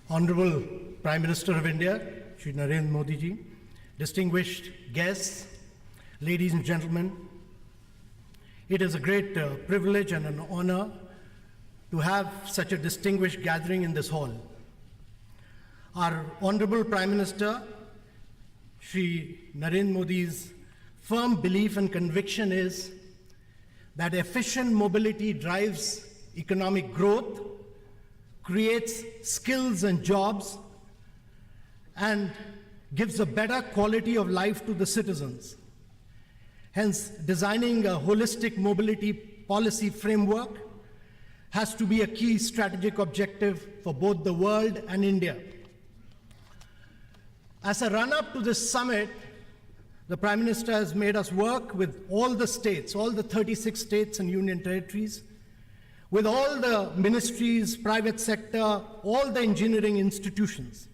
Honorable Prime Minister of India, Shri Narendra Modi ji, distinguished guests, ladies and gentlemen, it is a great privilege and an honor to have such a distinguished gathering in this hall. Our Honorable Prime Minister, Shri Narendra Modi's firm belief and conviction is that efficient mobility drives economic growth, creates skills and jobs, and gives a better quality of life to the citizens. Hence, designing a holistic mobility policy framework has to be a key strategic objective for both the world and India. As a run-up to this summit, the Prime Minister has made us work with all the states, all the 36 states and union territories, with all the ministries, private sector, all the engineering institutions.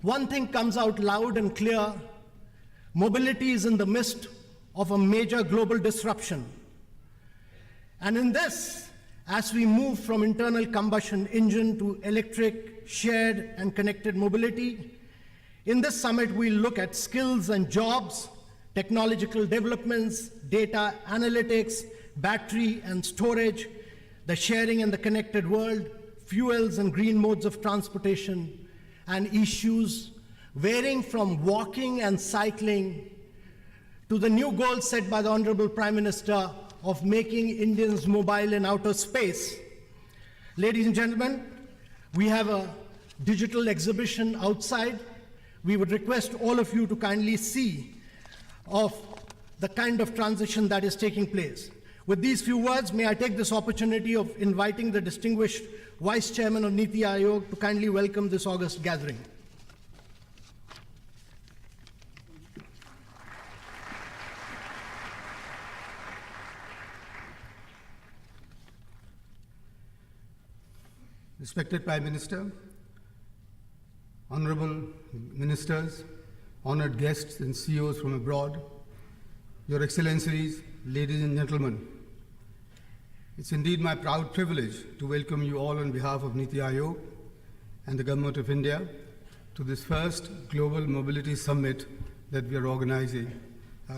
One thing comes out loud and clear: mobility is in the midst of a major global disruption. And in this, as we move from internal combustion engine to electric, shared, and connected mobility, in this summit we'll look at skills and jobs, technological developments, data analytics, battery and storage, the sharing and the connected world, fuels and green modes of transportation, and issues varying from walking and cycling to the new goal set by the Honorable Prime Minister of making Indians mobile in outer space. Ladies and gentlemen, we have a digital exhibition outside. We would request all of you to kindly see of the kind of transition that is taking place. With these few words, may I take this opportunity of inviting the distinguished Vice Chairman of Niti Aayog to kindly welcome this august gathering. Respected Prime Minister, honorable ministers, honored guests and CEOs from abroad, Your Excellencies, ladies and gentlemen, it's indeed my proud privilege to welcome you all on behalf of Niti Aayog and the Government of India to this first Global Mobility Summit that we are organizing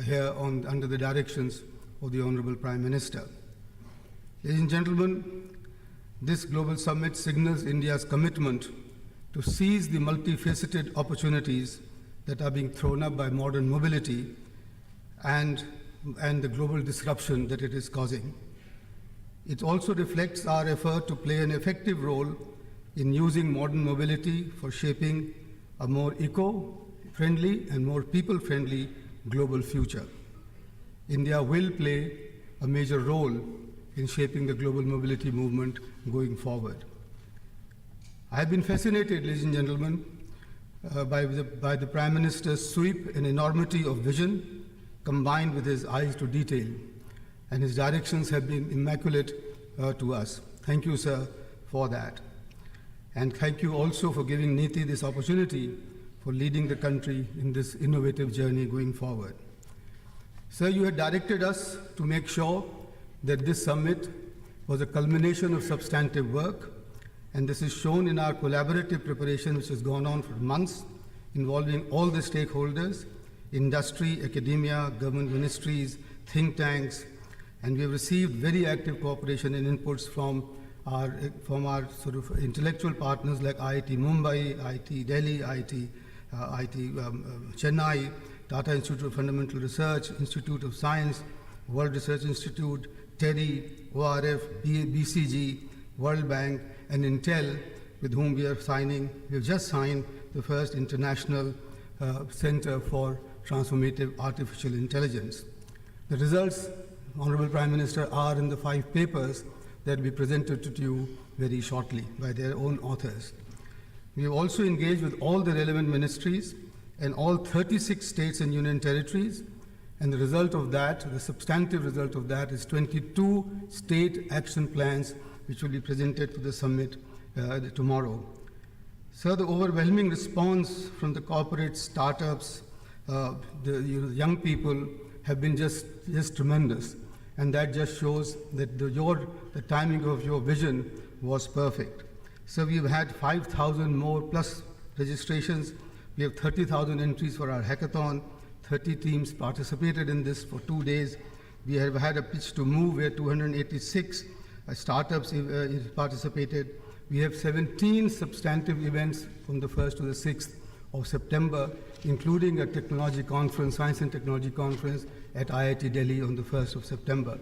here under the directions of the Honorable Prime Minister. Ladies and gentlemen, this Global Summit signals India's commitment to seize the multifaceted opportunities that are being thrown up by modern mobility and the global disruption that it is causing. It also reflects our effort to play an effective role in using modern mobility for shaping a more eco-friendly and more people-friendly global future. India will play a major role in shaping the global mobility movement going forward. I have been fascinated, ladies and gentlemen, by the Prime Minister's sweep and enormity of vision combined with his eyes to detail, and his directions have been immaculate to us. Thank you, sir, for that. And thank you also for giving Niti this opportunity for leading the country in this innovative journey going forward. Sir, you had directed us to make sure that this summit was a culmination of substantive work, and this is shown in our collaborative preparation, which has gone on for months, involving all the stakeholders, industry, academia, government ministries, think tanks, and we have received very active cooperation and inputs from our sort of intellectual partners like IIT Mumbai, IIT Delhi, IIT Chennai, Tata Institute of Fundamental Research, Institute of Science, World Research Institute, TEDI, ORF, BCG, World Bank, and Intel, with whom we have just signed the first international Center for Transformative Artificial Intelligence. The results, Honorable Prime Minister, are in the 5 papers that will be presented to you very shortly by their own authors. We have also engaged with all the relevant ministries and all 36 states and union territories, and the result of that, the substantive result of that, is 22 state action plans which will be presented to the summit tomorrow. Sir, the overwhelming response from the corporate startups, the young people have been just tremendous, and that just shows that the timing of your vision was perfect. So we've had 5,000 more plus registrations. We have 30,000 entries for our hackathon. 30 teams participated in this for 2 days. We have had a pitch to move where 286 startups participated. We have 17 substantive events from the 1st to the 6th of September, including a technology conference, science and technology conference at IIT Delhi on the 1st of September.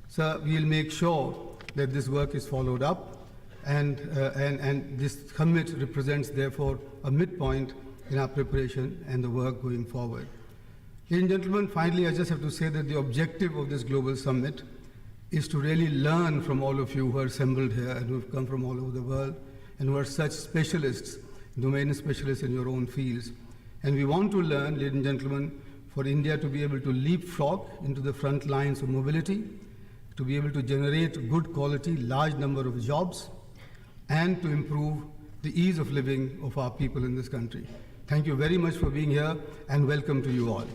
So we'll make sure that this work is followed up, and this summit represents, therefore, a midpoint in our preparation and the work going forward. Ladies and gentlemen, finally, I just have to say that the objective of this global summit is to really learn from all of you who are assembled here and who have come from all over the world and who are such specialists, domain specialists in your own fields. And we want to learn, ladies and gentlemen, for India to be able to leapfrog into the front lines of mobility, to be able to generate good quality, large number of jobs, and to improve the ease of living of our people in this country. Thank you very much for being here, and welcome to you all.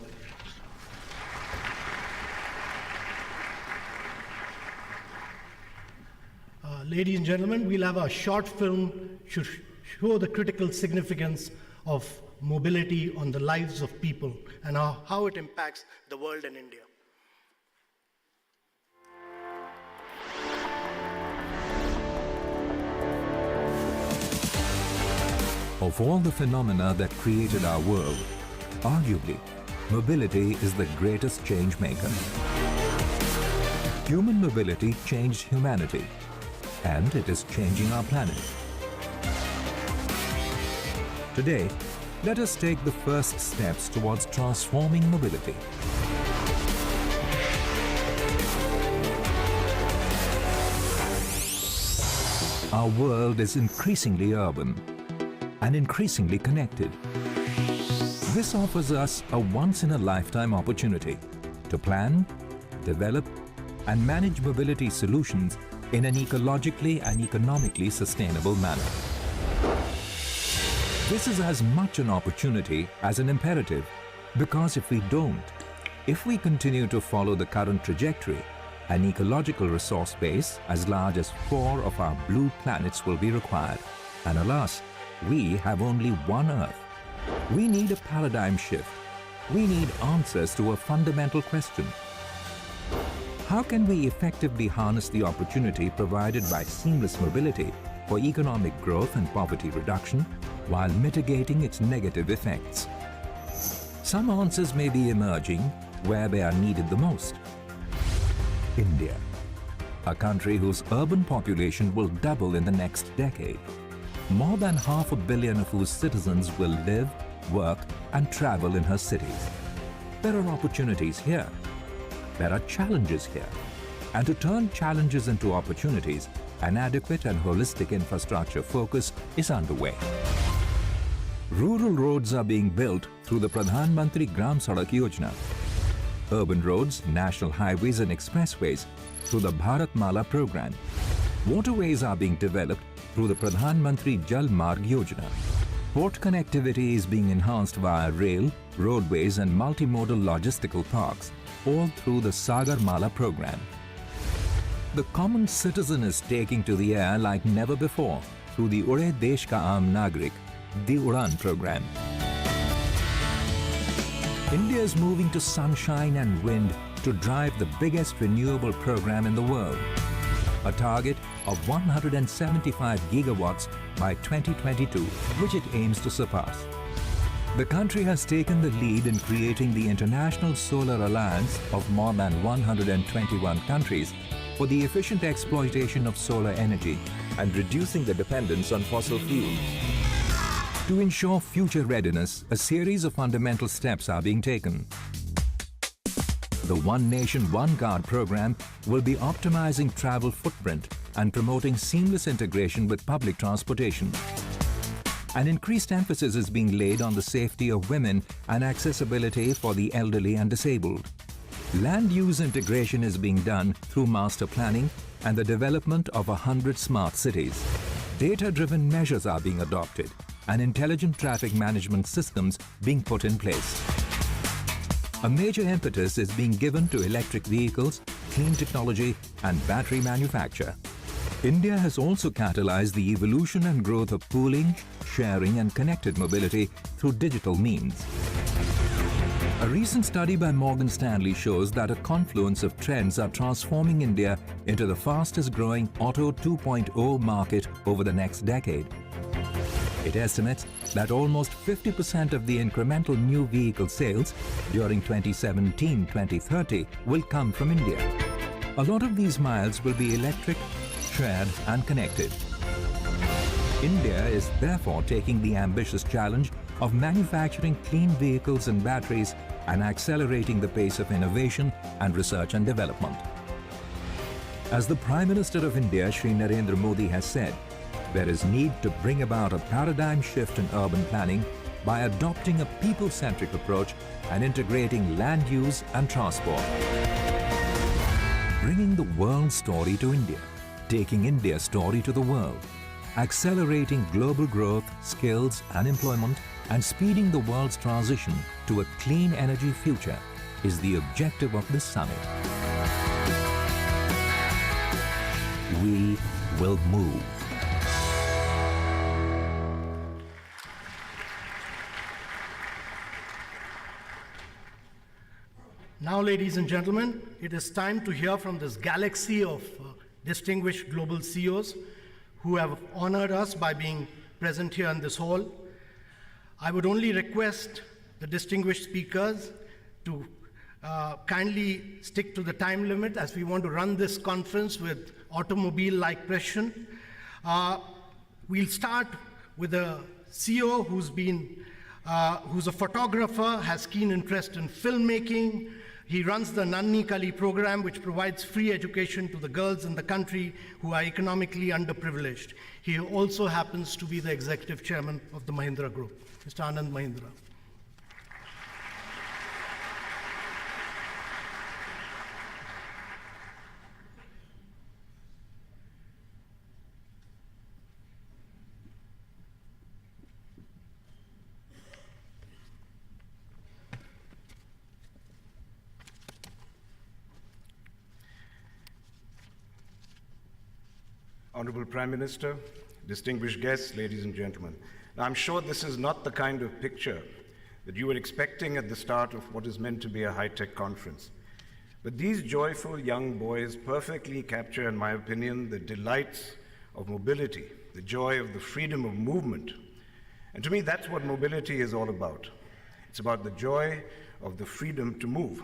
Ladies and gentlemen, we'll have a short film to show the critical significance of mobility on the lives of people and how it impacts the world and India. Of all the phenomena that created our world, arguably, mobility is the greatest change maker. Human mobility changed humanity, and it is changing our planet. Today, let us take the first steps towards transforming mobility. Our world is increasingly urban and increasingly connected. This offers us a once-in-a-lifetime opportunity to plan, develop, and manage mobility solutions in an ecologically and economically sustainable manner. This is as much an opportunity as an imperative, because if we continue to follow the current trajectory, an ecological resource base as large as 4 of our blue planets will be required. And alas, we have only one Earth. We need a paradigm shift. We need answers to a fundamental question. How can we effectively harness the opportunity provided by seamless mobility for economic growth and poverty reduction while mitigating its negative effects? Some answers may be emerging where they are needed the most. India, a country whose urban population will double in the next decade, more than 500 million of whose citizens will live, work, and travel in her cities. There are opportunities here. There are challenges here. And to turn challenges into opportunities, an adequate and holistic infrastructure focus is underway. Rural roads are being built through the Pradhan Mantri Gram Sadak Yojana. Urban roads, national highways and expressways through the Bharat Mala program. Waterways are being developed through the Pradhan Mantri Jal Marg Yojana. Port connectivity is being enhanced via rail, roadways and multimodal logistical parks, all through the Sagar Mala program. The common citizen is taking to the air like never before through the Ure Desh Ka Aam Nagrik, the Udan program. India is moving to sunshine and wind to drive the biggest renewable program in the world, a target of 175 gigawatts by 2022, which it aims to surpass. The country has taken the lead in creating the International Solar Alliance of more than 121 countries for the efficient exploitation of solar energy and reducing the dependence on fossil fuels. To ensure future readiness, a series of fundamental steps are being taken. The One Nation, One Card program will be optimizing travel footprint and promoting seamless integration with public transportation. An increased emphasis is being laid on the safety of women and accessibility for the elderly and disabled. Land use integration is being done through master planning and the development of 100 smart cities. Data-driven measures are being adopted and intelligent traffic management systems being put in place. A major impetus is being given to electric vehicles, clean technology and battery manufacture. India has also catalyzed the evolution and growth of pooling, sharing and connected mobility through digital means. A recent study by Morgan Stanley shows that a confluence of trends are transforming India into the fastest growing Auto 2.0 market over the next decade. It estimates that almost 50% of the incremental new vehicle sales during 2017-2030 will come from India. A lot of these miles will be electric, shared and connected. India is therefore taking the ambitious challenge of manufacturing clean vehicles and batteries and accelerating the pace of innovation and research and development. As the Prime Minister of India, Shri Narendra Modi, has said, there is need to bring about a paradigm shift in urban planning by adopting a people-centric approach and integrating land use and transport. Bringing the world's story to India, taking India's story to the world, accelerating global growth, skills and employment, and speeding the world's transition to a clean energy future is the objective of this summit. We will move. Now, ladies and gentlemen, it is time to hear from this galaxy of distinguished global CEOs who have honored us by being present here in this hall. I would only request the distinguished speakers to kindly stick to the time limit, as we want to run this conference with automobile-like precision. We'll start with a CEO who's a photographer, has keen interest in filmmaking. He runs the Nanni Kali program, which provides free education to the girls in the country who are economically underprivileged. He also happens to be the executive chairman of the Mahindra Group, Mr. Anand Mahindra. Honorable Prime Minister, distinguished guests, ladies and gentlemen. Now, I'm sure this is not the kind of picture that you were expecting at the start of what is meant to be a high-tech conference. But these joyful young boys perfectly capture, in my opinion, the delights of mobility, the joy of the freedom of movement. And to me, that's what mobility is all about. It's about the joy of the freedom to move.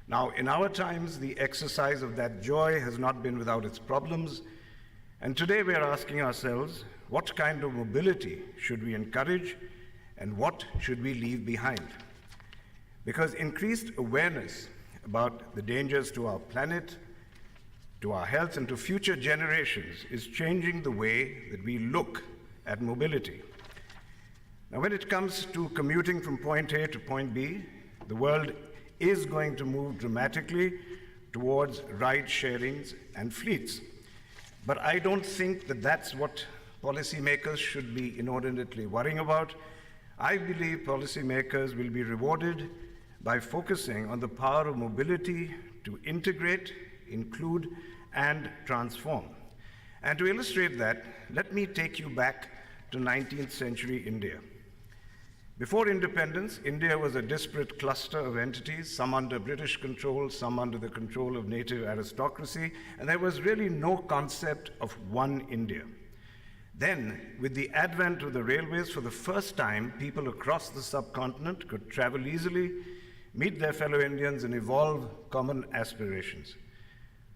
Now, in our times, the exercise of that joy has not been without its problems. And today we are asking ourselves, what kind of mobility should we encourage and what should we leave behind? Because increased awareness about the dangers to our planet, to our health, and to future generations is changing the way that we look at mobility. Now, when it comes to commuting from point A to point B, the world is going to move dramatically towards ride-sharings and fleets. But I don't think that that's what policymakers should be inordinately worrying about. I believe policymakers will be rewarded by focusing on the power of mobility to integrate, include, and transform. And to illustrate that, let me take you back to 19th century India. Before independence, India was a disparate cluster of entities, some under British control, some under the control of native aristocracy, and there was really no concept of one India. Then, with the advent of the railways, for the first time, people across the subcontinent could travel easily, meet their fellow Indians, and evolve common aspirations.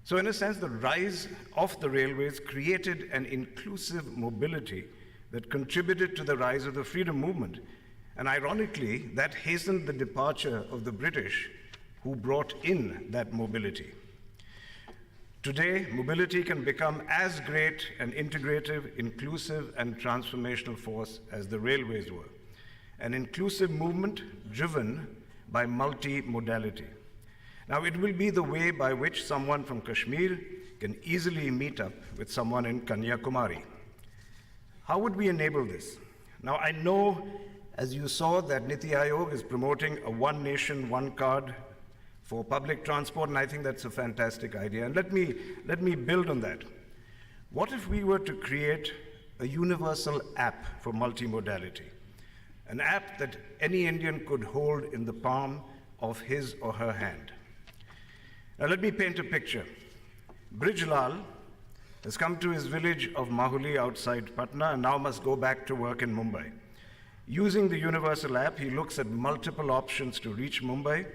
So in a sense, the rise of the railways created an inclusive mobility that contributed to the rise of the freedom movement. And ironically, that hastened the departure of the British, who brought in that mobility. Today, mobility can become as great an integrative, inclusive, and transformational force as the railways were. An inclusive movement driven by multi-modality. Now, it will be the way by which someone from Kashmir can easily meet up with someone in Kanyakumari. How would we enable this? Now, I know, as you saw, that Niti Aayog is promoting a one nation, one card for public transport, and I think that's a fantastic idea. And let me build on that. What if we were to create a universal app for multimodality? An app that any Indian could hold in the palm of his or her hand. Now let me paint a picture. Brijlal has come to his village of Mahuli outside Patna and now must go back to work in Mumbai. Using the universal app, he looks at multiple options to reach Mumbai.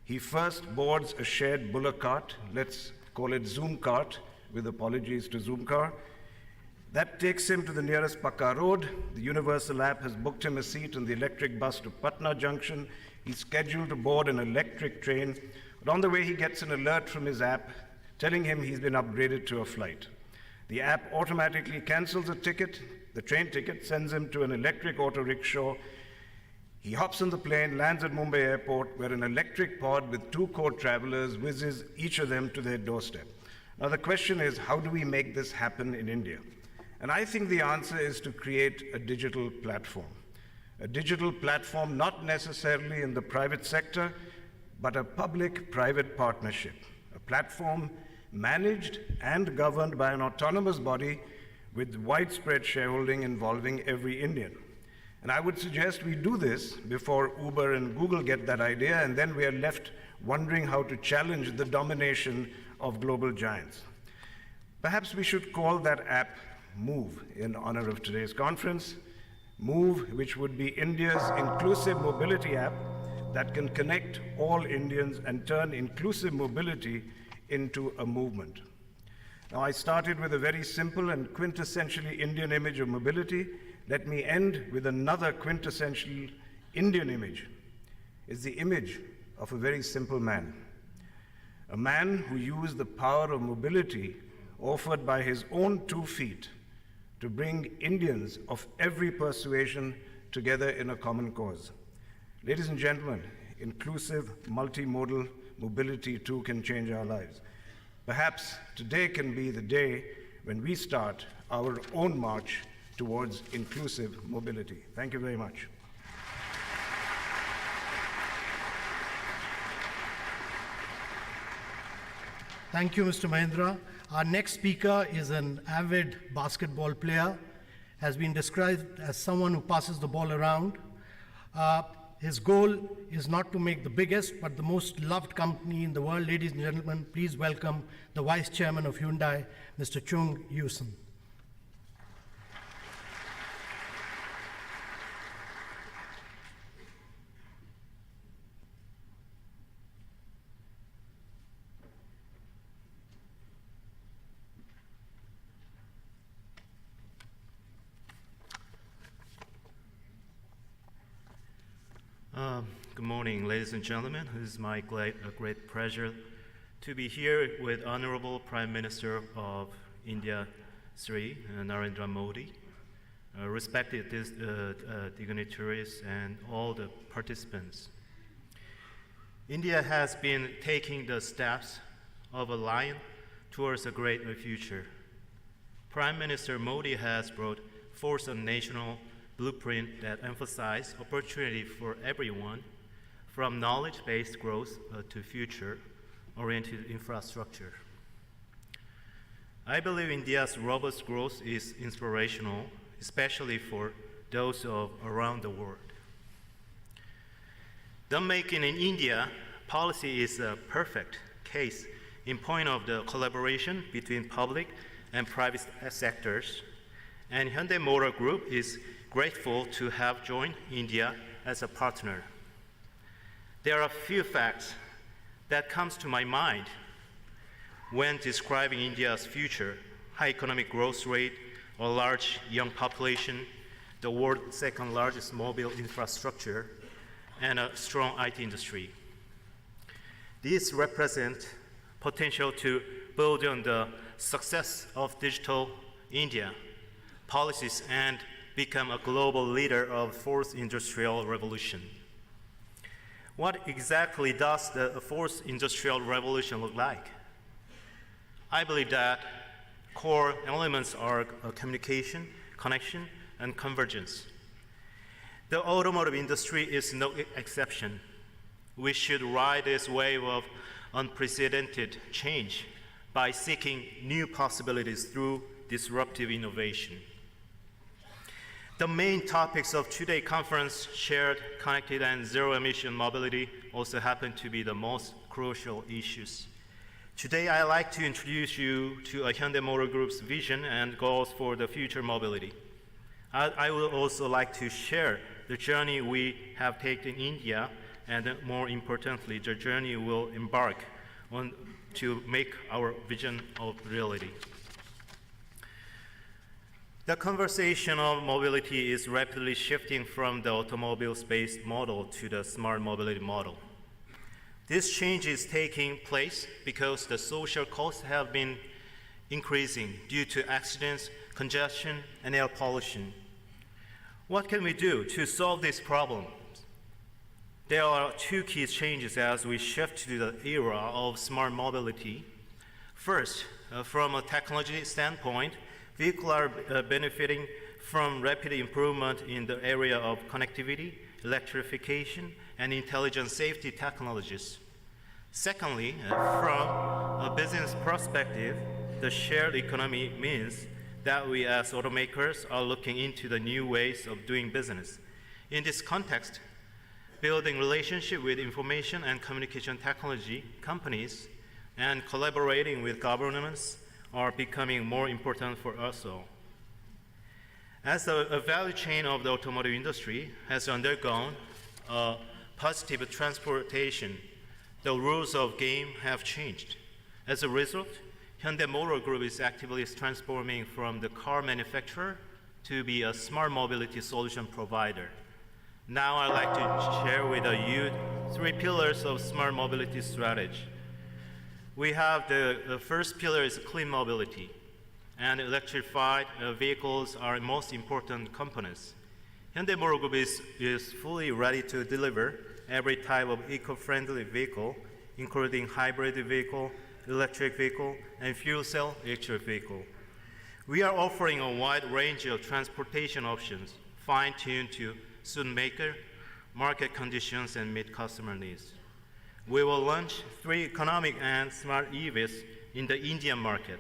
He first boards a shared bullock cart, let's call it Zoom cart, with apologies to Zoom car. That takes him to the nearest Pakka road. The universal app has booked him a seat on the electric bus to Patna Junction. He's scheduled to board an electric train, but on the way he gets an alert from his app telling him he's been upgraded to a flight. The app automatically cancels the ticket, the train ticket, sends him to an electric auto rickshaw. He hops on the plane, lands at Mumbai airport, where an electric pod with 2 co-travelers whizzes each of them to their doorstep. Now the question is, how do we make this happen in India? And I think the answer is to create a digital platform. A digital platform not necessarily in the private sector, but a public-private partnership. A platform managed and governed by an autonomous body with widespread shareholding involving every Indian. And I would suggest we do this before Uber and Google get that idea, and then we are left wondering how to challenge the domination of global giants. Perhaps we should call that app Move in honor of today's conference. Move, which would be India's inclusive mobility app that can connect all Indians and turn inclusive mobility into a movement. Now, I started with a very simple and quintessentially Indian image of mobility. Let me end with another quintessential Indian image. It's the image of a very simple man. A man who used the power of mobility offered by his own 2 feet to bring Indians of every persuasion together in a common cause. Ladies and gentlemen, inclusive, multimodal mobility too can change our lives. Perhaps today can be the day when we start our own march towards inclusive mobility. Thank you very much. Thank you, Mr. Mahindra. Our next speaker is an avid basketball player, has been described as someone who passes the ball around. His goal is not to make the biggest, but the most loved company in the world. Ladies and gentlemen, please welcome the Vice Chairman of Hyundai, Mr. Chung Yusen. Good morning, ladies and gentlemen. It is my great pleasure to be here with Honorable Prime Minister of India, Shri Narendra Modi, respected dignitaries and all the participants. India has been taking the steps of a lion towards a great future. Prime Minister Modi has brought forth a national blueprint that emphasizes opportunity for everyone, from knowledge-based growth to future-oriented infrastructure. I believe India's robust growth is inspirational, especially for those around the world. The Make in India policy is a perfect case in point of the collaboration between public and private sectors, and Hyundai Motor Group is grateful to have joined India as a partner. There are a few facts that comes to my mind when describing India's future: high economic growth rate, a large young population, the world's second largest mobile infrastructure, and a strong IT industry. These represent potential to build on the success of digital India policies and become a global leader of the fourth industrial revolution. What exactly does the fourth industrial revolution look like? I believe that core elements are communication, connection, and convergence. The automotive industry is no exception. We should ride this wave of unprecedented change by seeking new possibilities through disruptive innovation. The main topics of today's conference, shared, connected, and zero-emission mobility, also happen to be the most crucial issues. Today, I'd like to introduce you to Hyundai Motor Group's vision and goals for the future mobility. I would also like to share the journey we have taken in India, and more importantly, the journey we'll embark on to make our vision of reality. The conversation of mobility is rapidly shifting from the automobiles-based model to the smart mobility model. This change is taking place because the social costs have been increasing due to accidents, congestion, and air pollution. What can we do to solve this problem? There are two key changes as we shift to the era of smart mobility. First, from a technology standpoint, vehicles are benefiting from rapid improvement in the area of connectivity, electrification, and intelligent safety technologies. Secondly, from a business perspective, the shared economy means that we as automakers are looking into the new ways of doing business. In this context, building relationship with information and communication technology companies and collaborating with governments are becoming more important for us all. As the value chain of the automotive industry has undergone a positive transformation, the rules of game have changed. As a result, Hyundai Motor Group is actively transforming from the car manufacturer to be a smart mobility solution provider. Now I'd like to share with you 3 pillars of smart mobility strategy. We have the first pillar is clean mobility, and electrified vehicles are most important components. Hyundai Motor Group is fully ready to deliver every type of eco-friendly vehicle, including hybrid vehicle, electric vehicle, and fuel cell electric vehicle. We are offering a wide range of transportation options, fine-tuned to suit market conditions, and meet customer needs. We will launch 3 economic and smart EVs in the Indian market.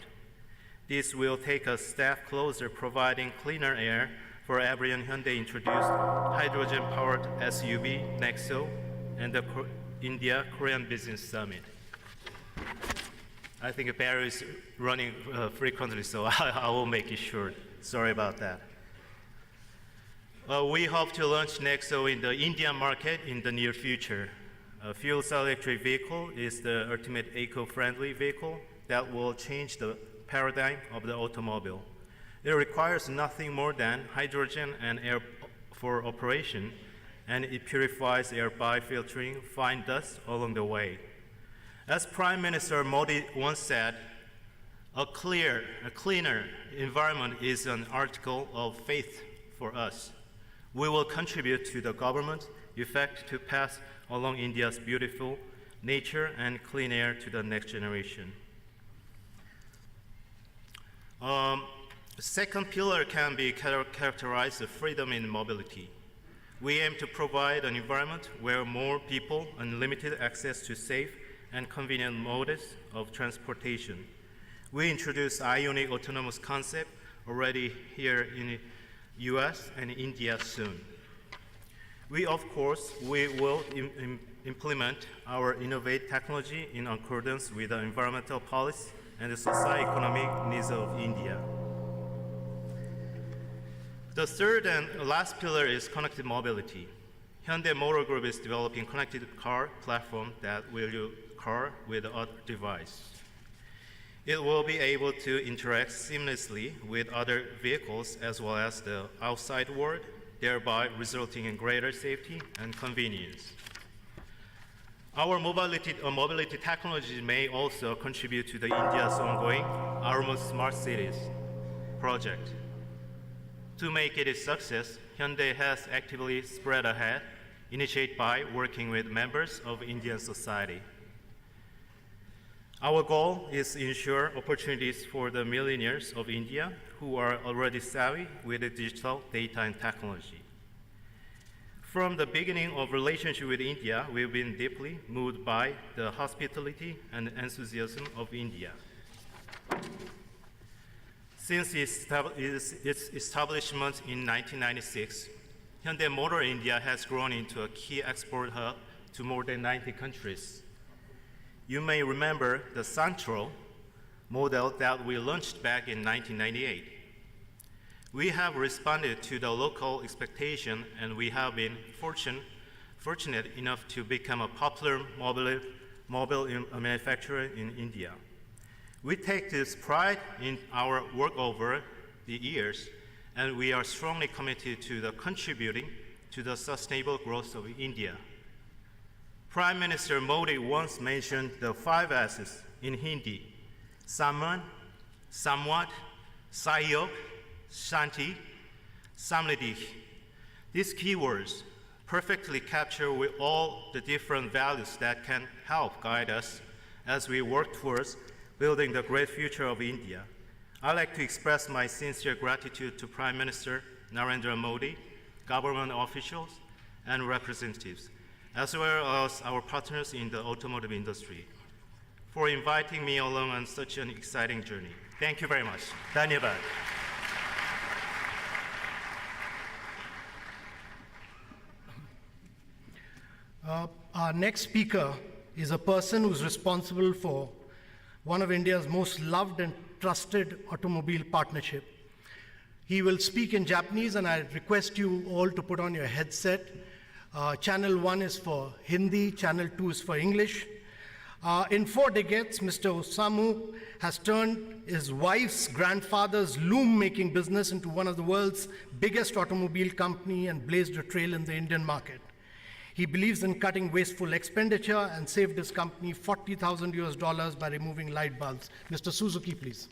This will take a step closer, providing cleaner air for everyone. Hyundai introduced hydrogen-powered SUV Nexo and the India-Korean Business Summit. I think Barry is running frequently, so I will make it short. Sorry about that. We hope to launch Nexo in the Indian market in the near future. A fuel cell electric vehicle is the ultimate eco-friendly vehicle that will change the paradigm of the automobile. It requires nothing more than hydrogen and air for operation, and it purifies air by filtering fine dust along the way. As Prime Minister Modi once said, a cleaner environment is an article of faith for us. We will contribute to the government's effort to pass along India's beautiful nature and clean air to the next generation. Second pillar can be characterized as freedom in mobility. We aim to provide an environment where more people unlimited access to safe and convenient modes of transportation. We introduced Ionic autonomous concept already here in the US and India soon. We will implement our innovative technology in accordance with the environmental policy and the socio-economic needs of India. The third and last pillar is connected mobility. Hyundai Motor Group is developing connected car platform that will use car with other device. It will be able to interact seamlessly with other vehicles as well as the outside world, thereby resulting in greater safety and convenience. Our mobility technology may also contribute to India's ongoing Almost Smart Cities project. To make it a success, Hyundai has actively spread ahead, initiated by working with members of Indian society. Our goal is to ensure opportunities for the millionaires of India who are already savvy with digital data and technology. From the beginning of relationship with India, we've been deeply moved by the hospitality and enthusiasm of India. Since its establishment in 1996, Hyundai Motor India has grown into a key export hub to more than 90 countries. You may remember the Central model that we launched back in 1998. We have responded to the local expectation, and we have been fortunate enough to become a popular mobile manufacturer in India. We take this pride in our work over the years, and we are strongly committed to contributing to the sustainable growth of India. Prime Minister Modi once mentioned the 5 S's in Hindi: Saman, Samwat, Sahyog, Shanti, Samriddhi. These keywords perfectly capture all the different values that can help guide us as we work towards building the great future of India. I'd like to express my sincere gratitude to Prime Minister Narendra Modi, government officials, and representatives, as well as our partners in the automotive industry, for inviting me along on such an exciting journey. Thank you very much. Dhanyavad. Our next speaker is a person who's responsible for one of India's most loved and trusted automobile partnership. He will speak in Japanese, and I request you all to put on your headset. Channel 1 is for Hindi, Channel 2 is for English. In 4 decades, Mr. Osamu has turned his wife's grandfather's loom-making business into one of the world's biggest automobile company and blazed a trail in the Indian market. He believes in cutting wasteful expenditure and saved his company $40,000 by removing light bulbs. Mr. Suzuki, please.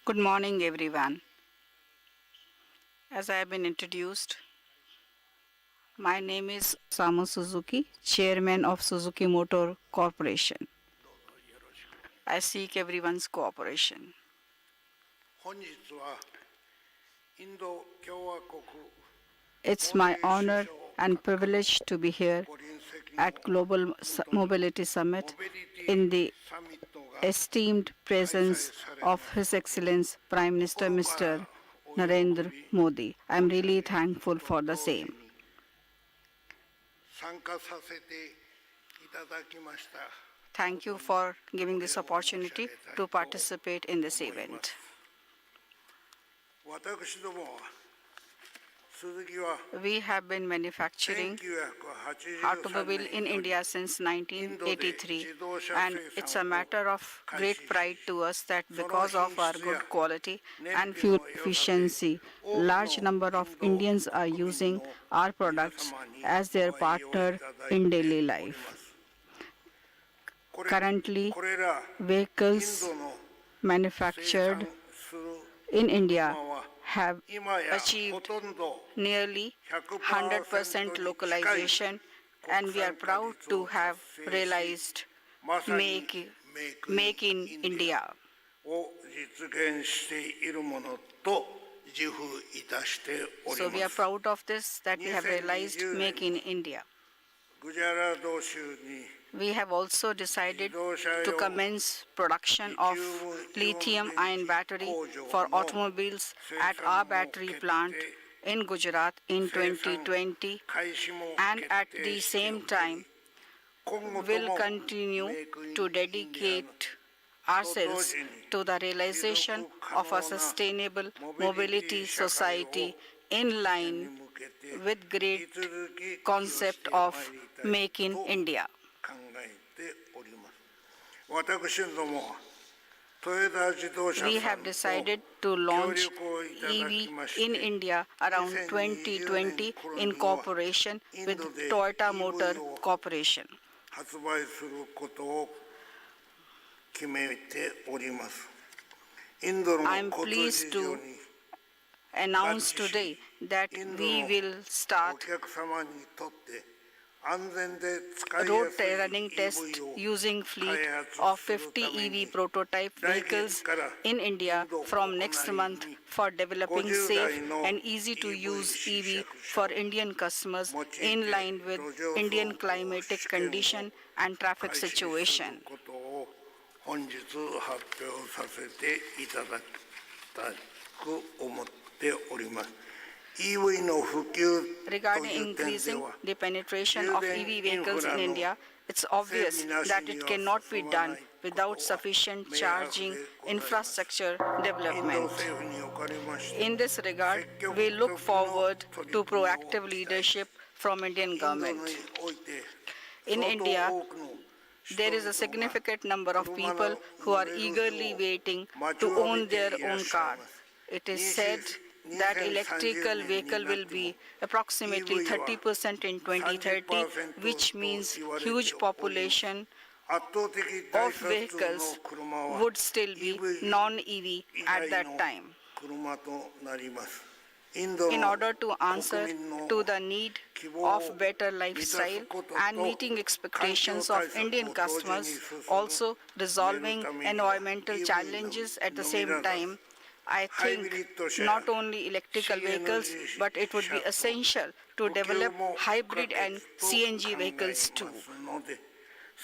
Good morning, everyone. As I have been introduced, my name is Osamu Suzuki, Chairman of Suzuki Motor Corporation. I seek everyone's cooperation. It's my honor and privilege to be here at Global Mobility Summit in the esteemed presence of His Excellency Prime Minister Mr. Narendra Modi. I'm really thankful for the same. Thank you for giving this opportunity to participate in this event. We have been manufacturing automobile in India since 1983, and it's a matter of great pride to us that because of our good quality and fuel efficiency, large number of Indians are using our products as their partner in daily life. Currently, vehicles manufactured in India have achieved nearly 100% localization, and we are proud to have realized Make in India. So we are proud of this, that we have realized Make in India. We have also decided to commence production of lithium-ion battery for automobiles at our battery plant in Gujarat in 2020, and at the same time will continue to dedicate ourselves to the realization of a sustainable mobility society in line with great concept of Make in India. We have decided to launch EV in India around 2020 in cooperation with Toyota Motor Corporation. 決めております。インドの I'm 交通 pleased 事情 to に announce today that インド we の will お start 客様にとって安全で使い road やすい running test EV を using fleet 開発 of するため50 に EV prototype 来月 vehicles から in India from next month for developing 50 safe 台の and easy to use EV EV 試着車 for Indian customers 用いて in line with 路上走 Indian 行 climatic 試験を condition and traffic 開始する situation. ことを本日発表させていただきたく思っております。EV の普及と Regarding いう点で increasing は the penetration of EV vehicles in India, it's obvious that it cannot be done without sufficient charging infrastructure インド development. 政府におかれまして In this regard, we look forward to proactive leadership from Indian インドに government. おいて In 相当 India, 多くの there is a significant number of people who are eagerly waiting to own their own car. It is said that electrical vehicle will be approximately 30% in 2030, which means huge population 圧倒的大 of 多数の vehicles 車は would still be non-EV 以 at 外 that の time. 車となります。インド In の order to answer 国民の to the need 希望を of better 満たす lifestyle ことと and meeting expectations 環 of 境対策を Indian 同時に customers, 進める also resolving ためには environmental EV challenges at the の same みならず time, I ハイ think ブリッド車 not only electrical vehicles, but it would be essential to develop hybrid and CNG vehicles too.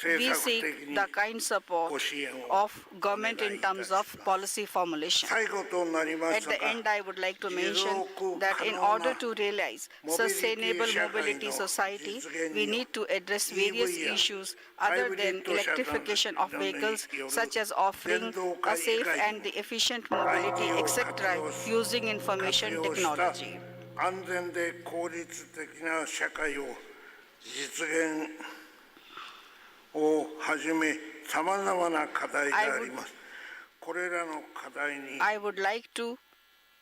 We seek the kind support of government in terms of policy formulation. 最後となりま At す the が end, I would like to mention that in order to realize sustainable mobility society, we need to address various issues other than electrification of vehicles, such as offering a safe and efficient mobility, etc., using information technology. 安全で効率的な社会を実現をはじめ、さまざまな課題があります。これらの課題に I would like to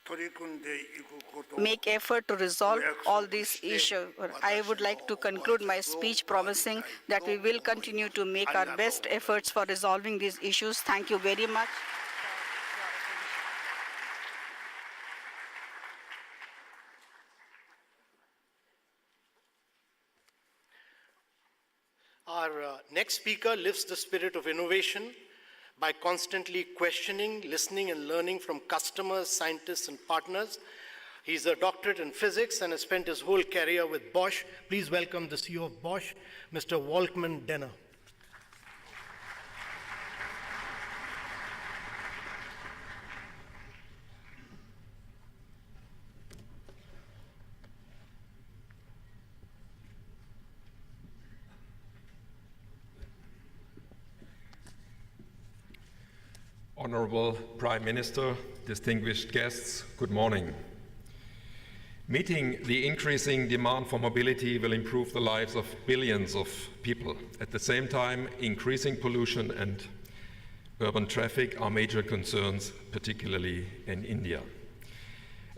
取り組んでいくことを make effort to resolve all these issues. I would like to conclude my speech promising that we will continue to make our best efforts for resolving these issues. Thank you very much. Our next speaker lifts the spirit of innovation by constantly questioning, listening, and learning from customers, scientists, and partners. He's a doctorate in physics and has spent his whole career with Bosch. Please welcome the CEO of Bosch, Mr. Volkmann Denner. Honorable Prime Minister, distinguished guests, good morning. Meeting the increasing demand for mobility will improve the lives of billions of people. At the same time, increasing pollution and urban traffic are major concerns, particularly in India.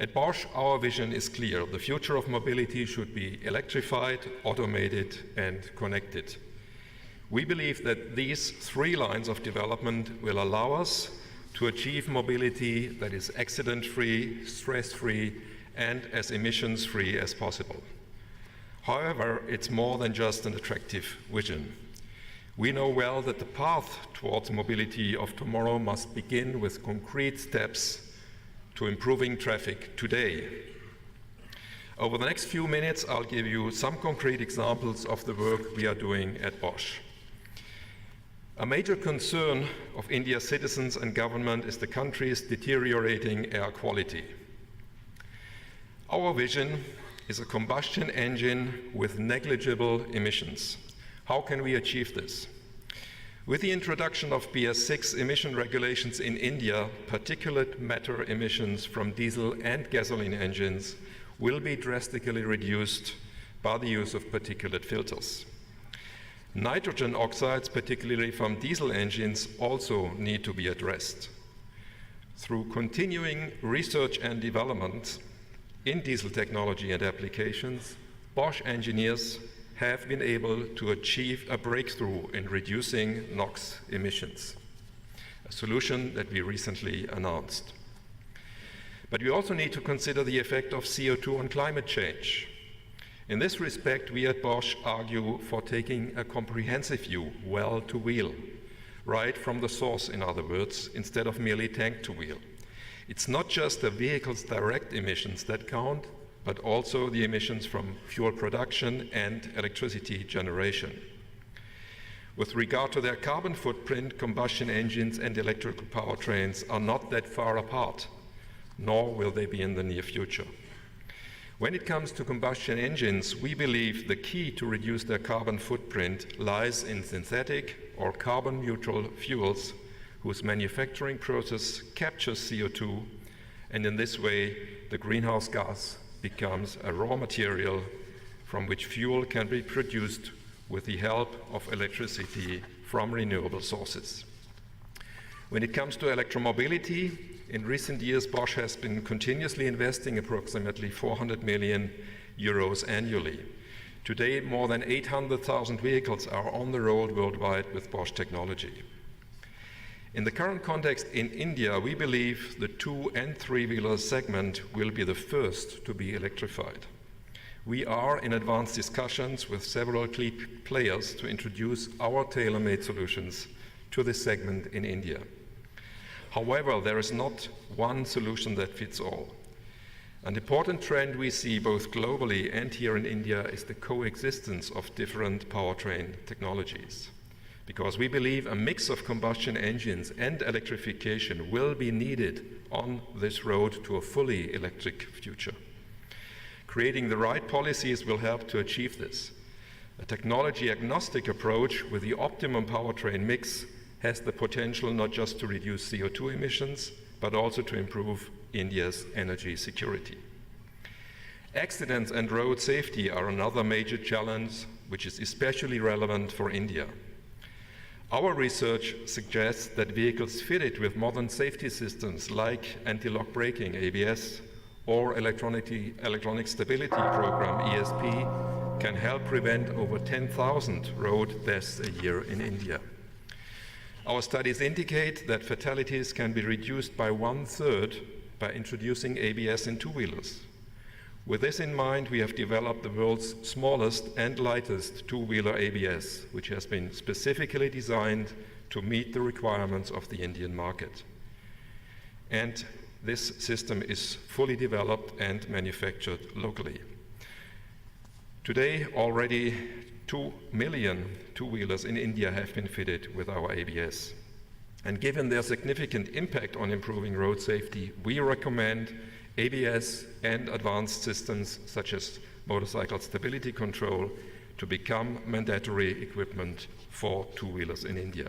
At Bosch, our vision is clear. The future of mobility should be electrified, automated, and connected. We believe that these three lines of development will allow us to achieve mobility that is accident-free, stress-free, and as emissions-free as possible. However, it's more than just an attractive vision. We know well that the path towards mobility of tomorrow must begin with concrete steps to improving traffic today. Over the next few minutes, I'll give you some concrete examples of the work we are doing at Bosch. A major concern of India's citizens and government is the country's deteriorating air quality. Our vision is a combustion engine with negligible emissions. How can we achieve this? With the introduction of BS6 emission regulations in India, particulate matter emissions from diesel and gasoline engines will be drastically reduced by the use of particulate filters. Nitrogen oxides, particularly from diesel engines, also need to be addressed. Through continuing research and development in diesel technology and applications, Bosch engineers have been able to achieve a breakthrough in reducing NOx emissions. a solution that we recently announced. But we also need to consider the effect of CO2 on climate change. In this respect, we at Bosch argue for taking a comprehensive view, well to wheel, right from the source, in other words, instead of merely tank to wheel. It's not just the vehicle's direct emissions that count, but also the emissions from fuel production and electricity generation. With regard to their carbon footprint, combustion engines and electrical powertrains are not that far apart, nor will they be in the near future. When it comes to combustion engines, we believe the key to reduce their carbon footprint lies in synthetic or carbon-neutral fuels whose manufacturing process captures CO2, and in this way, the greenhouse gas becomes a raw material from which fuel can be produced with the help of electricity from renewable sources. When it comes to electromobility, in recent years, Bosch has been continuously investing approximately 400 million euros annually. Today, more than 800,000 vehicles are on the road worldwide with Bosch technology. In the current context in India, we believe the 2- and 3-wheeler segment will be the first to be electrified. We are in advanced discussions with several key players to introduce our tailor-made solutions to this segment in India. However, there is not one solution that fits all. An important trend we see both globally and here in India is the coexistence of different powertrain technologies, because we believe a mix of combustion engines and electrification will be needed on this road to a fully electric future. Creating the right policies will help to achieve this. A technology-agnostic approach with the optimum powertrain mix has the potential not just to reduce CO2 emissions, but also to improve India's energy security. Accidents and road safety are another major challenge, which is especially relevant for India. Our research suggests that vehicles fitted with modern safety systems like anti-lock braking, ABS, or electronic stability program, ESP, can help prevent over 10,000 road deaths a year in India. Our studies indicate that fatalities can be reduced by 1/3 by introducing ABS in two-wheelers. With this in mind, we have developed the world's smallest and lightest two-wheeler ABS, which has been specifically designed to meet the requirements of the Indian market. And this system is fully developed and manufactured locally. Today, already 2 million two-wheelers in India have been fitted with our ABS. And given their significant impact on improving road safety, we recommend ABS and advanced systems such as motorcycle stability control to become mandatory equipment for two-wheelers in India.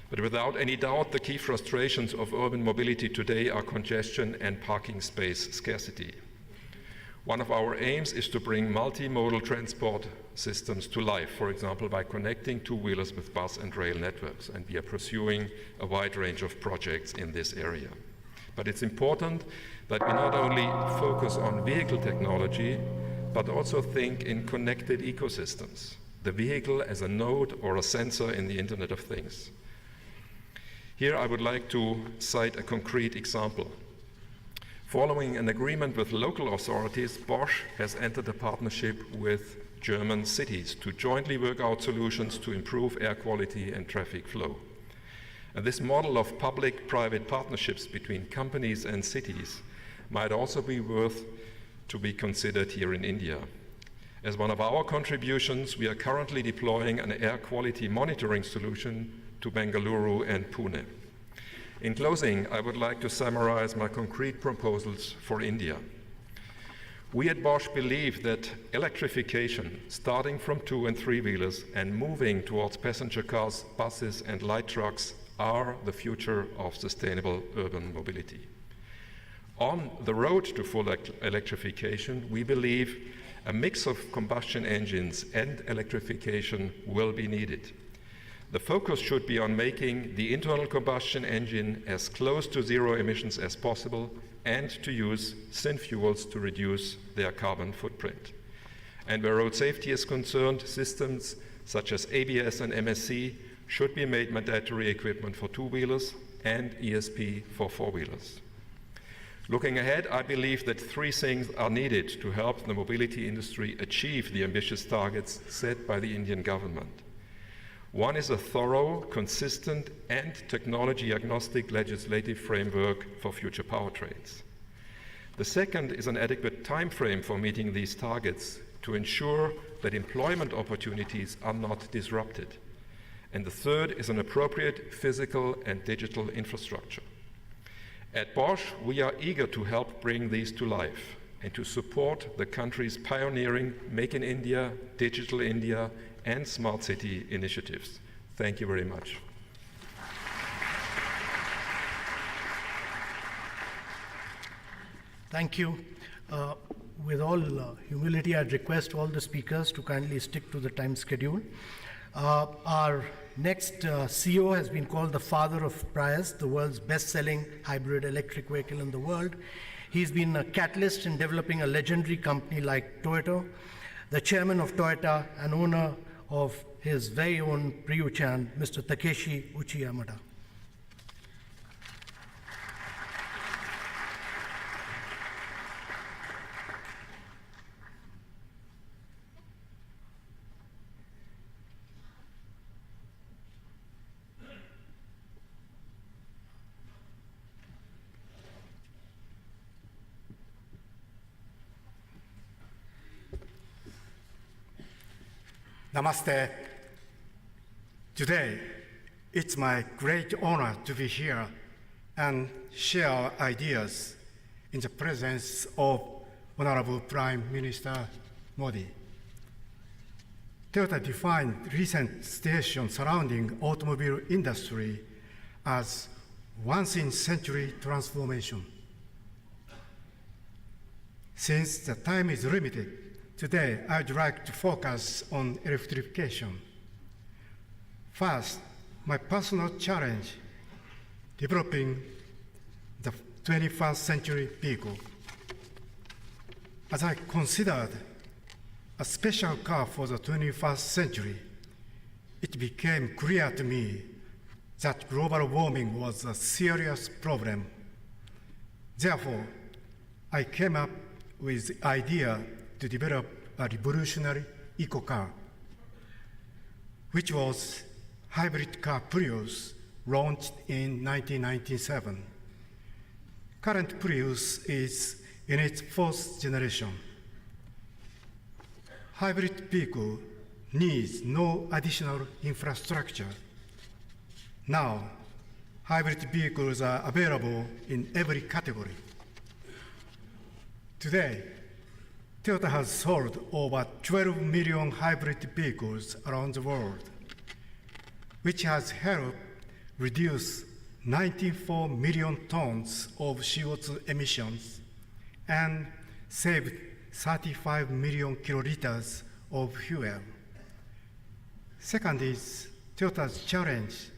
But without any doubt, the key frustrations of urban mobility today are congestion and parking space scarcity. One of our aims is to bring multimodal transport systems to life, for example, by connecting two-wheelers with bus and rail networks, and we are pursuing a wide range of projects in this area. But it's important that we not only focus on vehicle technology, but also think in connected ecosystems, the vehicle as a node or a sensor in the Internet of Things. Here I would like to cite a concrete example. Following an agreement with local authorities, Bosch has entered a partnership with German cities to jointly work out solutions to improve air quality and traffic flow. And this model of public-private partnerships between companies and cities might also be worth to be considered here in India. As one of our contributions, we are currently deploying an air quality monitoring solution to Bengaluru and Pune. In closing, I would like to summarize my concrete proposals for India. We at Bosch believe that electrification, starting from 2- and 3-wheelers and moving towards passenger cars, buses, and light trucks, are the future of sustainable urban mobility. On the road to full electrification, we believe a mix of combustion engines and electrification will be needed. The focus should be on making the internal combustion engine as close to zero emissions as possible and to use synfuels to reduce their carbon footprint. And where road safety is concerned, systems such as ABS and MSC should be made mandatory equipment for two-wheelers and ESP for four-wheelers. Looking ahead, I believe that three things are needed to help the mobility industry achieve the ambitious targets set by the Indian government. One is a thorough, consistent, and technology-agnostic legislative framework for future powertrains. The second is an adequate time frame for meeting these targets to ensure that employment opportunities are not disrupted. And the third is an appropriate physical and digital infrastructure. At Bosch, we are eager to help bring these to life and to support the country's pioneering Make in India, Digital India, and Smart City initiatives. Thank you very much. Thank you. With all humility, I'd request all the speakers to kindly stick to the time schedule. Our next CEO has been called the father of Prius, the world's best-selling hybrid electric vehicle in the world. He's been a catalyst in developing a legendary company like Toyota, the chairman of Toyota and owner of his very own Ryuchan, Mr. Takeshi Uchiyamada. Namaste. Today, it's my great honor to be here and share ideas in the presence of Honorable Prime Minister Modi. Toyota defined recent situation surrounding automobile industry as once-in-century transformation. Since the time is limited, today, I'd like to focus on electrification. First, my personal challenge, developing the 21st century vehicle. As I considered a special car for the 21st century, it became clear to me that global warming was a serious problem. Therefore, I came up with the idea to develop a revolutionary eco-car, which was hybrid car Prius, launched in 1997. Current Prius is in its fourth generation. Hybrid vehicle needs no additional infrastructure. Now, hybrid vehicles are available in every category. Today, Toyota has sold over 12 million hybrid vehicles around the world, which has helped reduce 94 million tons of CO2 emissions and saved 35 million kiloliters of fuel. Second is Toyota's challenge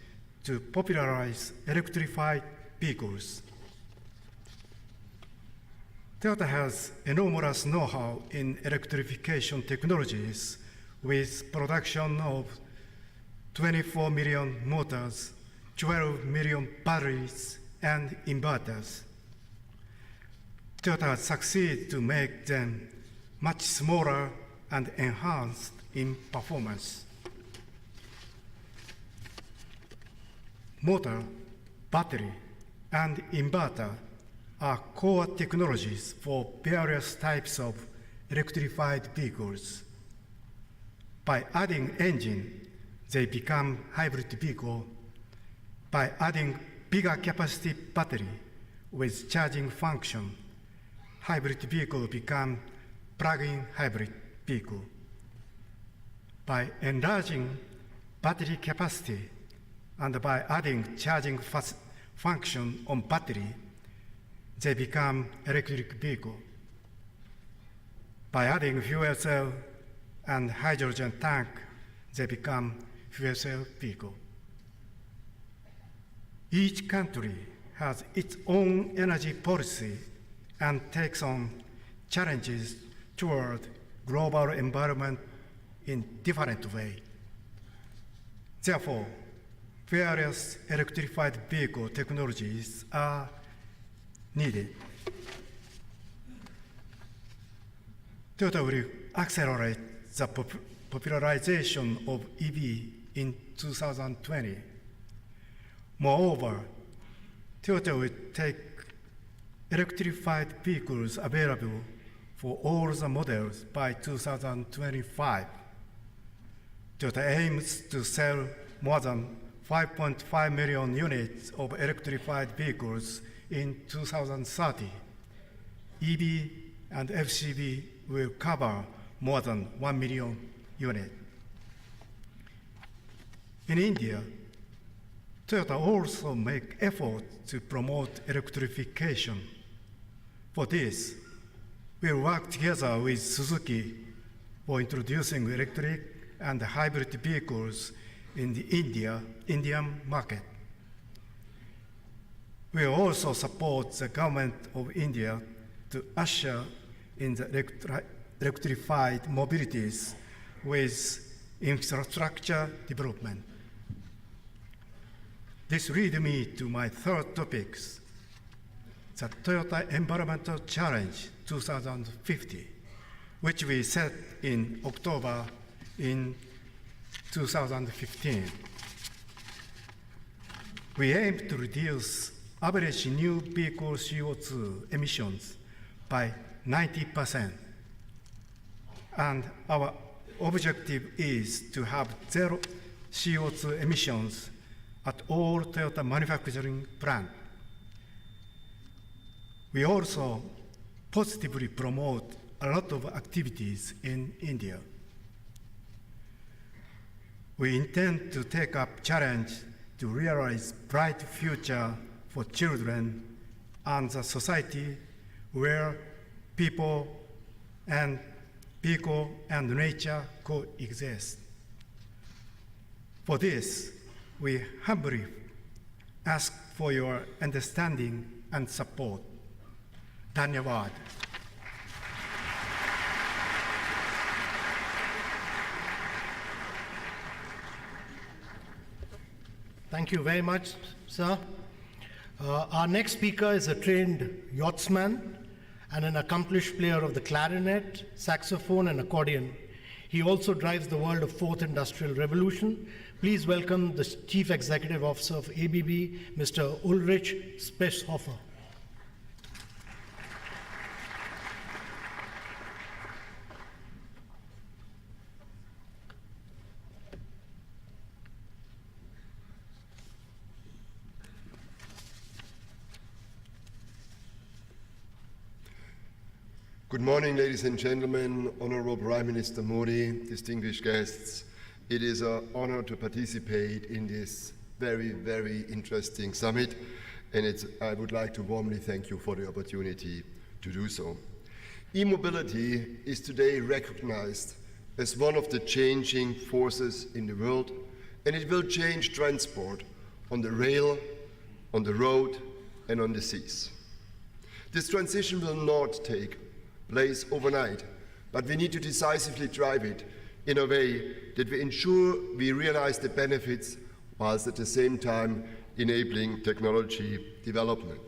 to popularize electrified vehicles. Toyota has enormous know-how in electrification technologies with production of 24 million motors, 12 million batteries, and inverters. Toyota has succeeded to make them much smaller and enhanced in performance. Motor, battery, and inverter are core technologies for various types of electrified vehicles. By adding engine, they become hybrid vehicle. By adding bigger capacity battery with charging function, hybrid vehicle become plug-in hybrid vehicle. By enlarging battery capacity and by adding charging function on battery, they become electric vehicle. By adding fuel cell and hydrogen tank, they become fuel cell vehicle. Each country has its own energy policy and takes on challenges toward global environment in different way. Therefore, various electrified vehicle technologies are needed. Toyota will accelerate the popularization of EV in 2020. Moreover, Toyota will take electrified vehicles available for all the models by 2025. Toyota aims to sell more than 5.5 million units of electrified vehicles in 2030. EV and FCV will cover more than 1 million units. In India, Toyota also make efforts to promote electrification. For this, we will work together with Suzuki for introducing electric and hybrid vehicles in the Indian market. We will also support the government of India to usher in the electrified mobilities with infrastructure development. This leads me to my third topic, the Toyota Environmental Challenge 2050, which we set in October in 2015. We aim to reduce average new vehicle CO2 emissions by 90%. And our objective is to have zero CO2 emissions at all Toyota manufacturing plants. We also positively promote a lot of activities in India. We intend to take up challenge to realize bright future for children and the society where people and vehicle and nature coexist. For this, we humbly ask for your understanding and support. Dhanyavad. Thank you very much, sir. Our next speaker is a trained yachtsman and an accomplished player of the clarinet, saxophone, and accordion. He also drives the world of Fourth Industrial Revolution. Please welcome the Chief Executive Officer of ABB, Mr. Ulrich Spesshofer. Good morning, ladies and gentlemen, Honorable Prime Minister Modi, distinguished guests. It is an honor to participate in this very, very interesting summit, and I would like to warmly thank you for the opportunity to do so. E-mobility is today recognized as one of the changing forces in the world, and it will change transport on the rail, on the road, and on the seas. This transition will not take place overnight, but we need to decisively drive it in a way that we ensure we realize the benefits whilst at the same time enabling technology development.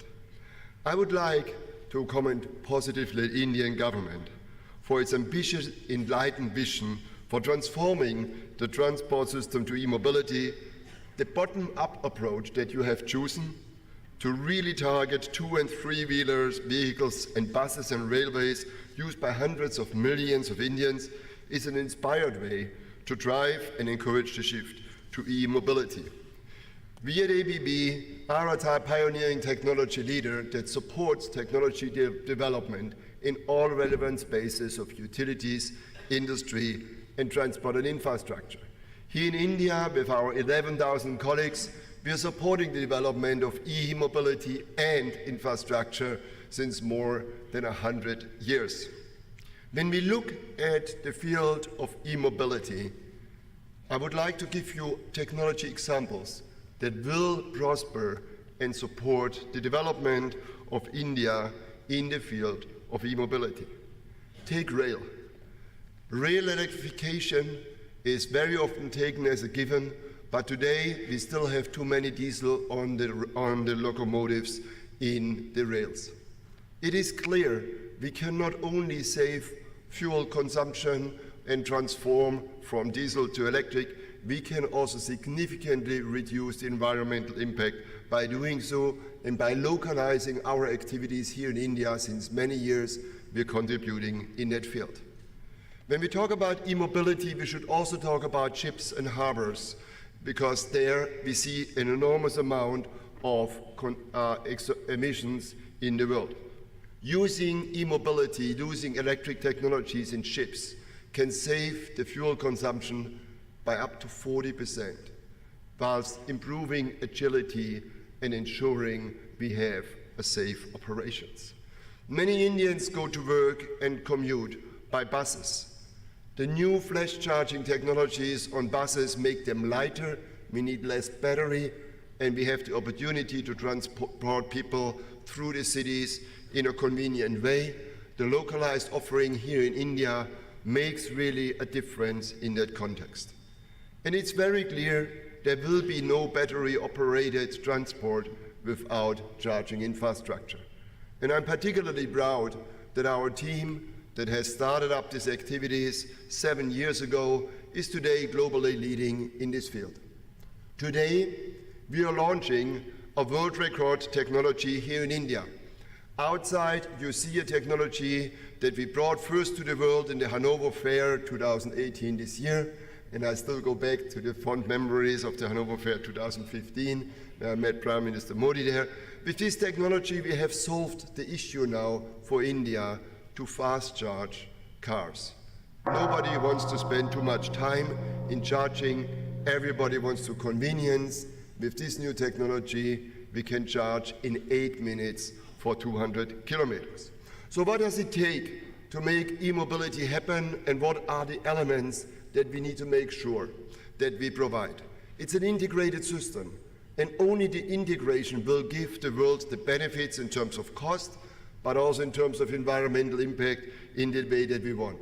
I would like to comment positively the Indian government for its ambitious, enlightened vision for transforming the transport system to e-mobility, the bottom-up approach that you have chosen to really target 2- and 3-wheelers, vehicles and buses and railways used by hundreds of millions of Indians is an inspired way to drive and encourage the shift to e-mobility. We at ABB are a pioneering technology leader that supports technology development in all relevant spaces of utilities, industry, and transport and infrastructure. Here in India, with our 11,000 colleagues, we are supporting the development of e-mobility and infrastructure since more than 100 years. When we look at the field of e-mobility, I would like to give you technology examples that will prosper and support the development of India in the field of e-mobility. Take rail. Rail electrification is very often taken as a given, But today, we still have too many diesel on the locomotives in the rails. It is clear we can not only save fuel consumption and transform from diesel to electric, we can also significantly reduce the environmental impact by doing so, and by localizing our activities here in India. Since many years, we're contributing in that field. When we talk about e-mobility, we should also talk about ships and harbors, because there we see an enormous amount of emissions in the world. Using e-mobility, using electric technologies in ships, can save the fuel consumption by up to 40%, whilst improving agility and ensuring we have a safe operations. Many Indians go to work and commute by buses. The new flash charging technologies on buses make them lighter, we need less battery, and we have the opportunity to transport people through the cities in a convenient way. The localized offering here in India makes really a difference in that context. And it's very clear there will be no battery-operated transport without charging infrastructure. And I'm particularly proud that our team that has started up these activities 7 years ago is today globally leading in this field. Today, we are launching a world record technology here in India. Outside, you see a technology that we brought first to the world in the Hanover Fair 2018 this year, and I still go back to the fond memories of the Hanover Fair 2015, where I met Prime Minister Modi there. With this technology, we have solved the issue now for India to fast charge cars. Nobody wants to spend too much time in charging. Everybody wants to convenience. With this new technology, we can charge in 8 minutes for 200 kilometers. So what does it take to make e-mobility happen, and what are the elements that we need to make sure that we provide? It's an integrated system, and only the integration will give the world the benefits in terms of cost, but also in terms of environmental impact in the way that we want.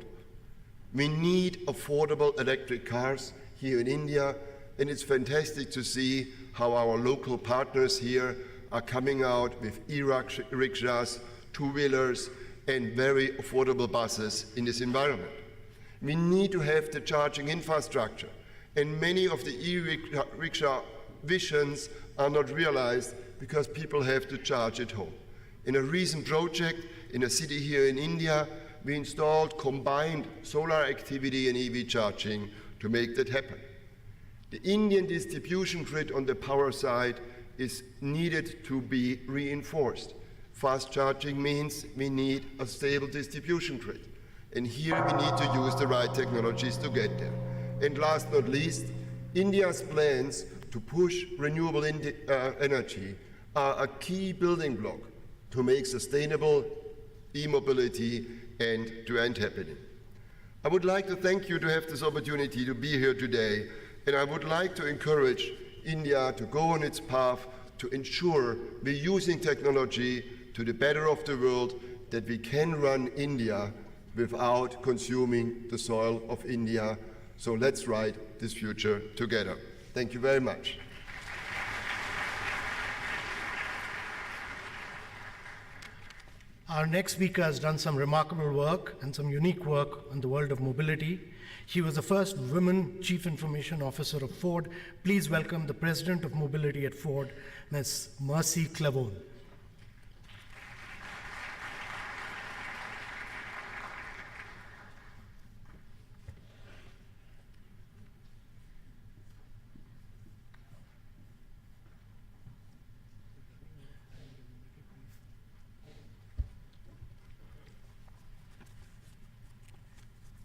We need affordable electric cars here in India, and it's fantastic to see how our local partners here are coming out with e-rickshaws, two-wheelers, and very affordable buses in this environment. We need to have the charging infrastructure, and many of the e-rickshaw visions are not realized because people have to charge at home. In a recent project in a city here in India, we installed combined solar activity and EV charging to make that happen. The Indian distribution grid on the power side is needed to be reinforced. Fast charging means we need a stable distribution grid. And here we need to use the right technologies to get there. And last but not least, India's plans to push renewable energy are a key building block to make sustainable e-mobility end-to-end happening. I would like to thank you to have this opportunity to be here today, and I would like to encourage India to go on its path to ensure we're using technology to the better of the world, that we can run India without consuming the soil of India. So let's write this future together. Thank you very much. Our next speaker has done some remarkable work and some unique work on the world of mobility. She was the first woman Chief Information Officer of Ford. Please welcome the President of Mobility at Ford, Ms. Mercy Clavone.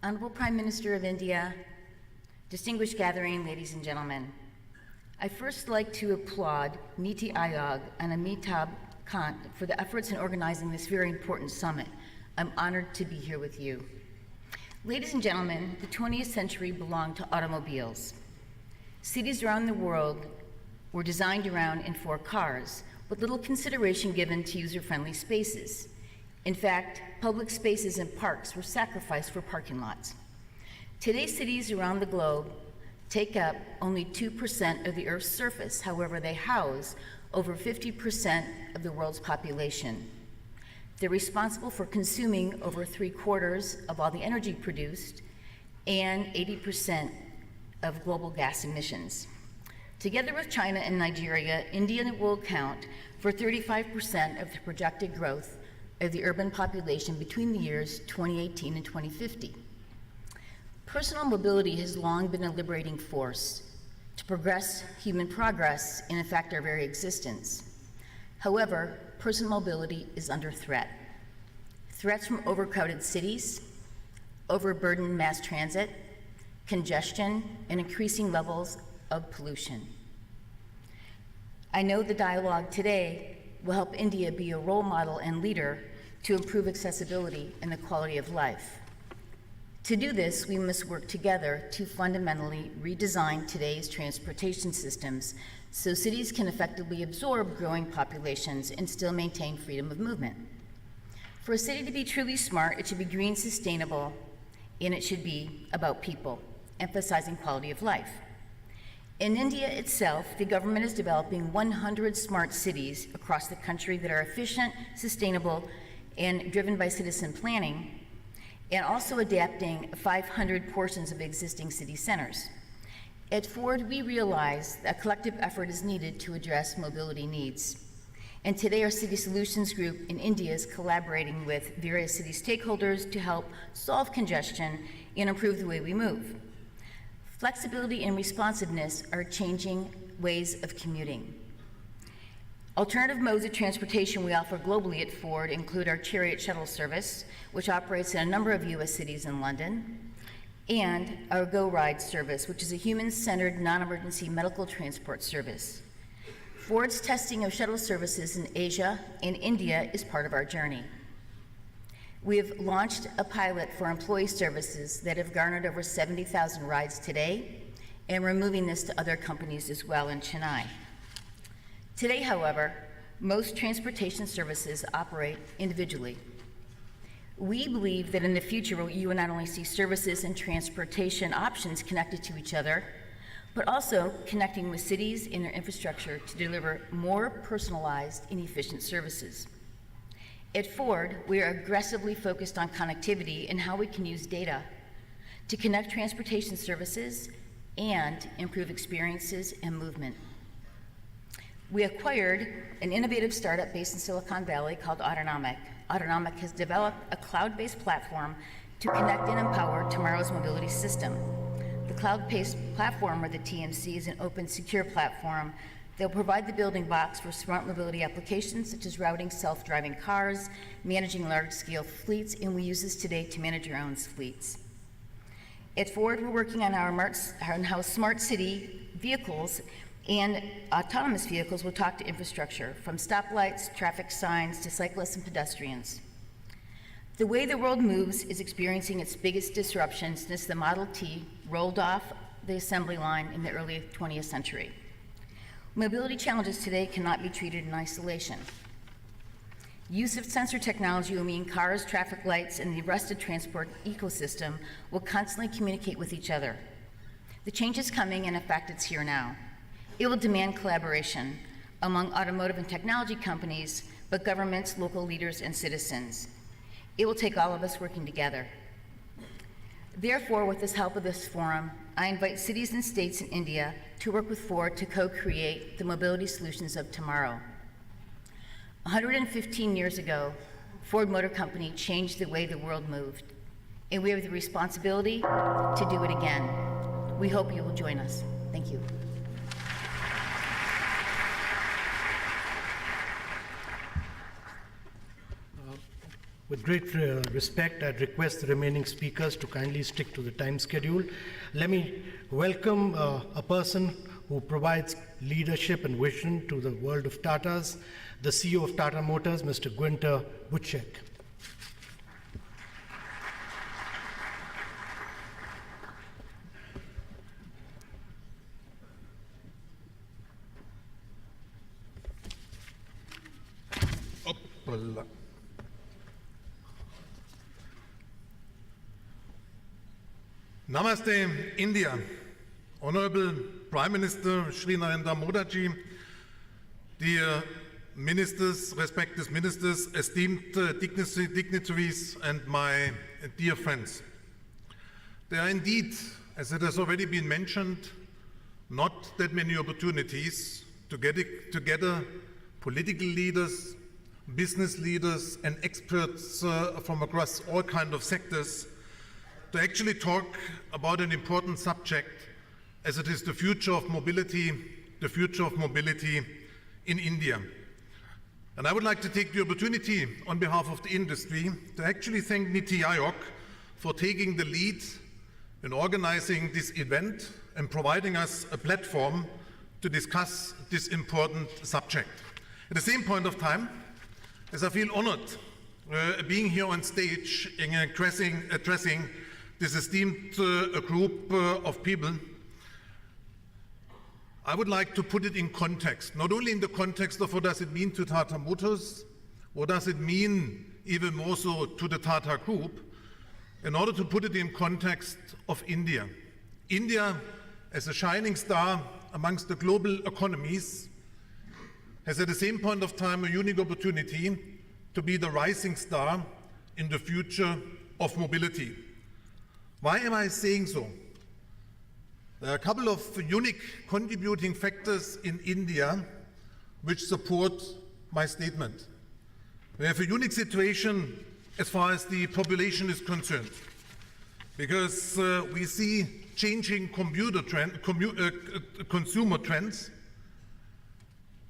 Honorable Prime Minister of India, distinguished gathering, ladies and gentlemen, I first like to applaud Niti Aayog and Amitabh Kant for the efforts in organizing this very important summit. I'm honored to be here with you. Ladies and gentlemen, the 20th century belonged to automobiles. Cities around the world were designed around and for cars, with little consideration given to user-friendly spaces. In fact, public spaces and parks were sacrificed for parking lots. Today, cities around the globe take up only 2% of the Earth's surface. However, they house over 50% of the world's population. They're responsible for consuming over 3/4 of all the energy produced and 80% of global gas emissions. Together with China and Nigeria, India will account for 35% of the projected growth of the urban population between the years 2018 and 2050. Personal mobility has long been a liberating force to progress human progress and, in fact, our very existence. However, personal mobility is under threat. Threats from overcrowded cities, overburdened mass transit, congestion, and increasing levels of pollution. I know the dialogue today will help India be a role model and leader to improve accessibility and the quality of life. To do this, we must work together to fundamentally redesign today's transportation systems so cities can effectively absorb growing populations and still maintain freedom of movement. For a city to be truly smart, it should be green, sustainable, and it should be about people, emphasizing quality of life. In India itself, the government is developing 100 smart cities across the country that are efficient, sustainable, and driven by citizen planning, and also adapting 500 portions of existing city centers. At Ford, we realize that a collective effort is needed to address mobility needs. And today, our City Solutions Group in India is collaborating with various city stakeholders to help solve congestion and improve the way we move. Flexibility and responsiveness are changing ways of commuting. Alternative modes of transportation we offer globally at Ford include our Chariot shuttle service, which operates in a number of U.S. cities and London, and our Go Ride service, which is a human-centered, non-emergency medical transport service. Ford's testing of shuttle services in Asia and India is part of our journey. We have launched a pilot for employee services that have garnered over 70,000 rides today, and we're moving this to other companies as well in Chennai. Today, however, most transportation services operate individually. We believe that in the future, you will not only see services and transportation options connected to each other, but also connecting with cities and their infrastructure to deliver more personalized and efficient services. At Ford, we are aggressively focused on connectivity and how we can use data to connect transportation services and improve experiences and movement. We acquired an innovative startup based in Silicon Valley called Autonomic. Autonomic has developed a cloud-based platform to connect and empower tomorrow's mobility system. The cloud-based platform, or the TMC, is an open, secure platform that will provide the building blocks for smart mobility applications such as routing self-driving cars, managing large-scale fleets, and we use this today to manage our own fleets. At Ford, we're working on how smart city vehicles and autonomous vehicles will talk to infrastructure, from stoplights, traffic signs, to cyclists and pedestrians. The way the world moves is experiencing its biggest disruption since the Model T rolled off the assembly line in the early 20th century. Mobility challenges today cannot be treated in isolation. Use of sensor technology will mean cars, traffic lights, and the rest of transport ecosystem will constantly communicate with each other. The change is coming, and in fact, it's here now. It will demand collaboration among automotive and technology companies, but governments, local leaders, and citizens. It will take all of us working together. Therefore, with the help of this forum, I invite cities and states in India to work with Ford to co-create the mobility solutions of tomorrow. 115 years ago, Ford Motor Company changed the way the world moved, and we have the responsibility to do it again. We hope you will join us. Thank you. With great respect, I'd request the remaining speakers to kindly stick to the time schedule. Let me welcome a person who provides leadership and vision to the world of Tatas, the CEO of Tata Motors, Mr. Günther Butschek. Hoppala. Namaste, India. Honorable Prime Minister Shri Narendra Modi, dear ministers, respected ministers, esteemed dignitaries, and my dear friends. There are indeed, as it has already been mentioned, not that many opportunities to get together political leaders, business leaders, and experts from across all kinds of sectors to actually talk about an important subject as it is the future of mobility in India. And I would like to take the opportunity on behalf of the industry to actually thank Niti Aayog for taking the lead in organizing this event and providing us a platform to discuss this important subject. At the same point of time, as I feel honored being here on stage and addressing this esteemed group of people, I would like to put it in context, not only in the context of what does it mean to Tata Motors, what does it mean even more so to the Tata Group, in order to put it in context of India. India, as a shining star amongst the global economies, has at the same point of time a unique opportunity to be the rising star in the future of mobility. Why am I saying so? There are a couple of unique contributing factors in India which support my statement. We have a unique situation as far as the population is concerned, because we see changing consumer trends,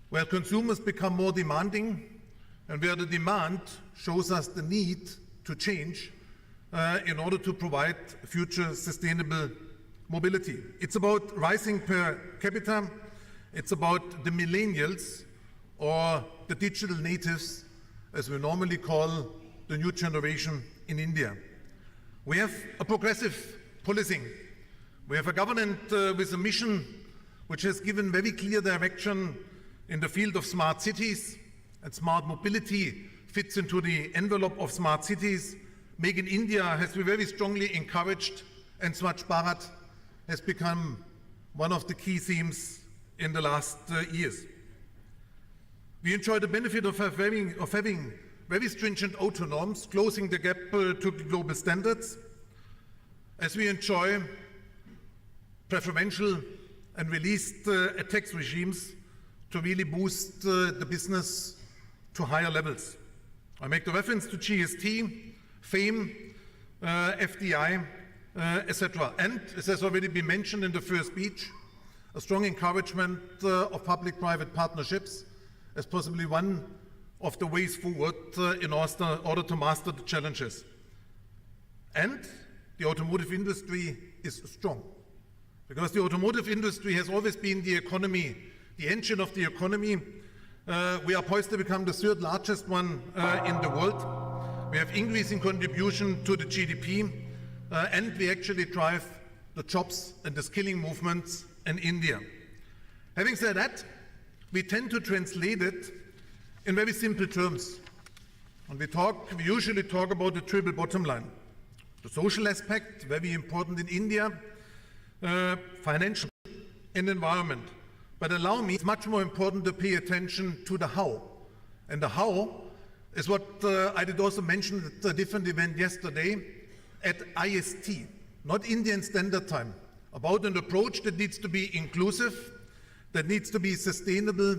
where consumers become more demanding and where the demand shows us the need to change in order to provide future sustainable mobility. It's about rising per capita, it's about the millennials, or the digital natives, as we normally call the new generation in India. We have a progressive policing. We have a government with a mission which has given very clear direction in the field of smart cities, and smart mobility fits into the envelope of smart cities. Make in India has been very strongly encouraged, and Swachh Bharat has become one of the key themes in the last years. We enjoy the benefit of having very stringent auto norms, closing the gap to global standards, as we enjoy preferential and released tax regimes to really boost the business to higher levels. I make the reference to GST, FAME, FDI, etc. And, as has already been mentioned in the first speech, a strong encouragement of public-private partnerships as possibly one of the ways forward in order to master the challenges. And the automotive industry is strong, because the automotive industry has always been the economy, the engine of the economy. We are poised to become the third largest one in the world. We have increasing contribution to the GDP, and we actually drive the jobs and the skilling movements in India. Having said that, we tend to translate it in very simple terms. When we usually talk about the triple bottom line. The social aspect, very important in India, financial and environment. But allow me, it's much more important to pay attention to the how. And the how is what I did also mention at a different event yesterday at IST, not Indian Standard Time, about an approach that needs to be inclusive, that needs to be sustainable,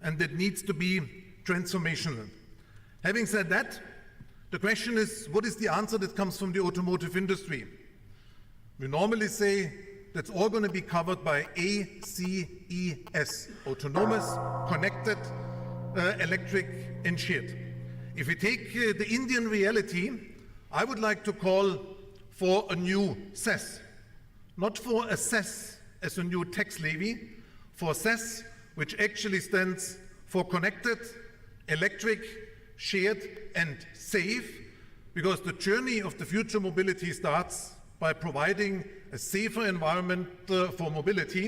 and that needs to be transformational. Having said that, the question is, what is the answer that comes from the automotive industry? We normally say that's all going to be covered by ACES, autonomous, connected, electric, and shared. If we take the Indian reality, I would like to call for a new CES, not for a CES as a new tax levy, for CES, which actually stands for connected, electric, shared, and safe, because the journey of the future mobility starts by providing a safer environment for mobility,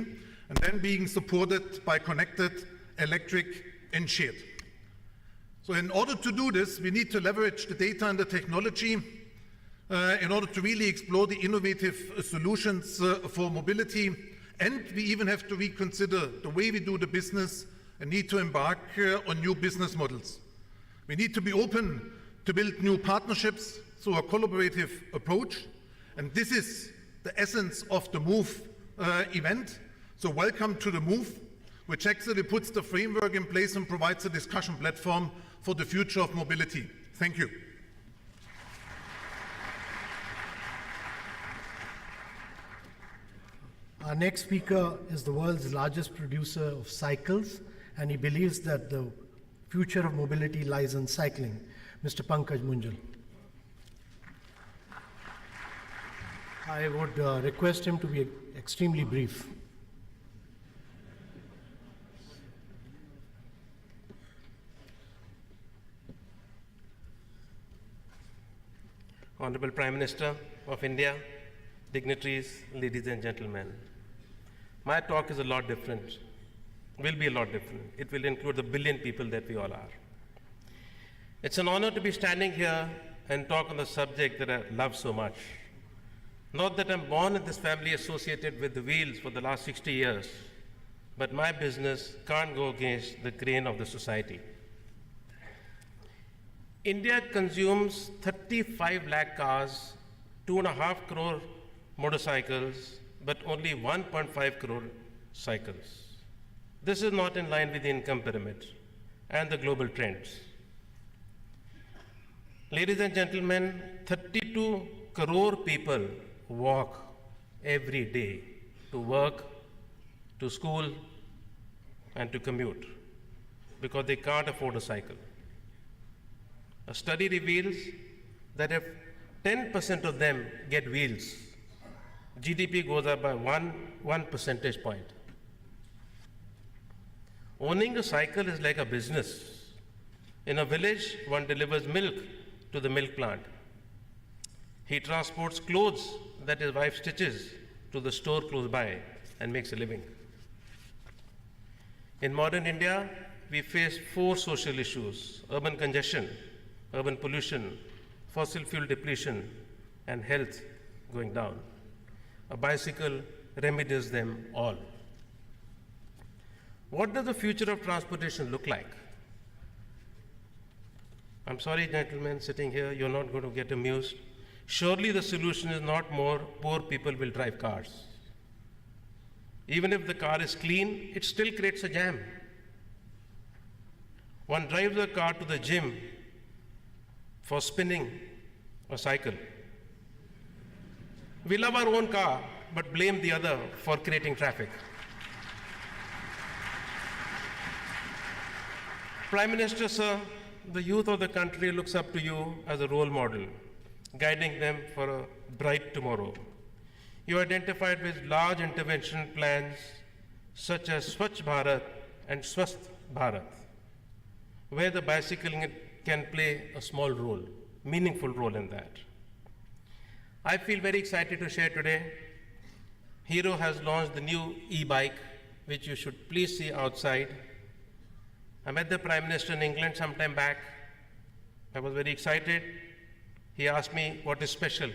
and then being supported by connected, electric, and shared. So in order to do this, we need to leverage the data and the technology in order to really explore the innovative solutions for mobility And we even have to reconsider the way we do the business and need to embark on new business models. We need to be open to build new partnerships through a collaborative approach. And this is the essence of the MOVE event. So welcome to the MOVE, which actually puts the framework in place and provides a discussion platform for the future of mobility. Thank you. Our next speaker is the world's largest producer of cycles, and he believes that the future of mobility lies in cycling. Mr. Pankaj Munjal. I would request him to be extremely brief. Honorable Prime Minister of India, dignitaries, ladies and gentlemen. My talk is a lot different, will be a lot different. It will include the billion people that we all are. It's an honor to be standing here and talk on the subject that I love so much. Not that I'm born in this family associated with the wheels for the last 60 years, but my business can't go against the grain of the society. India consumes 35 lakh cars, 2.5 crore motorcycles, but only 1.5 crore cycles. This is not in line with the income pyramid and the global trends. Ladies and gentlemen, 32 crore people walk every day to work, to school, and to commute because they can't afford a cycle. A study reveals that if 10% of them get wheels, GDP goes up by one percentage point. Owning a cycle is like a business. In a village, one delivers milk to the milk plant. He transports clothes that his wife stitches to the store close by and makes a living. In modern India, we face 4 social issues: urban congestion, urban pollution, fossil fuel depletion, and health going down. A bicycle remedies them all. What does the future of transportation look like? I'm sorry, gentlemen, sitting here, you're not going to get amused. Surely the solution is not more poor people will drive cars. Even if the car is clean, it still creates a jam. One drives a car to the gym for spinning a cycle. We love our own car, but blame the other for creating traffic. Prime Minister, sir, the youth of the country looks up to you as a role model, guiding them for a bright tomorrow. You identified with large intervention plans such as Swachh Bharat and Swasth Bharat, where the bicycle can play a small role, meaningful role in that. I feel very excited to share today. Hero has launched the new e-bike, which you should please see outside. I met the Prime Minister in England some time back. I was very excited. He asked me what is special.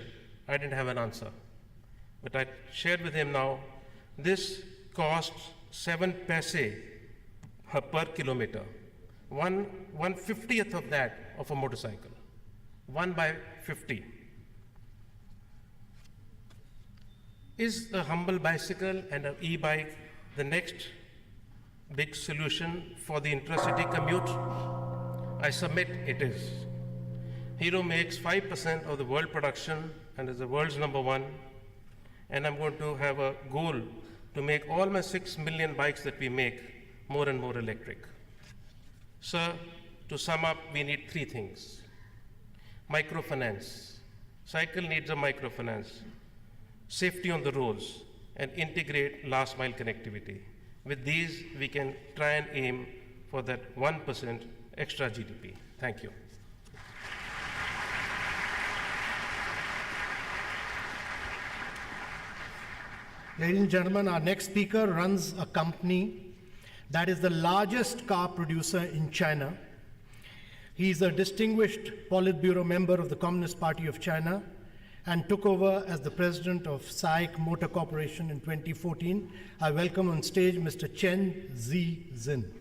I didn't have an answer. But I shared with him now, this costs 7 paise per kilometer. 1/50th of that of a motorcycle. 1/50. Is a humble bicycle and an e-bike the next big solution for the intracity commute? I submit it is. Hero makes 5% of the world production and is the world's #1. And I'm going to have a goal to make all my 6 million bikes that we make more and more electric. Sir, to sum up, we need 3 things. Microfinance. Cycle needs a microfinance. Safety on the roads, and integrate last mile connectivity. With these, we can try and aim for that 1% extra GDP. Thank you. Ladies and gentlemen, our next speaker runs a company that is the largest car producer in China. He is a distinguished Politburo member of the Communist Party of China, and took over as the president of SAIC Motor Corporation in 2014. I welcome on stage Mr. Chen Zin.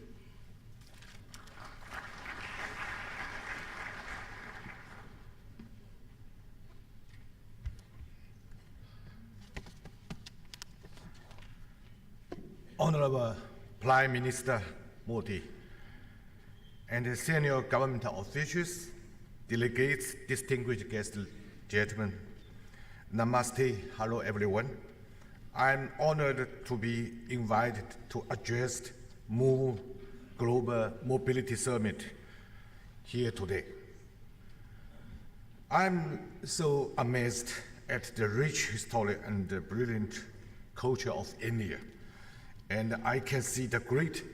Honorable Prime Minister Modi and senior government officials, delegates, distinguished guests, gentlemen, namaste, hello everyone. I'm honored to be invited to address MOVE Global Mobility Summit here today. I'm so amazed at the rich history and the brilliant culture of India. And I can see the great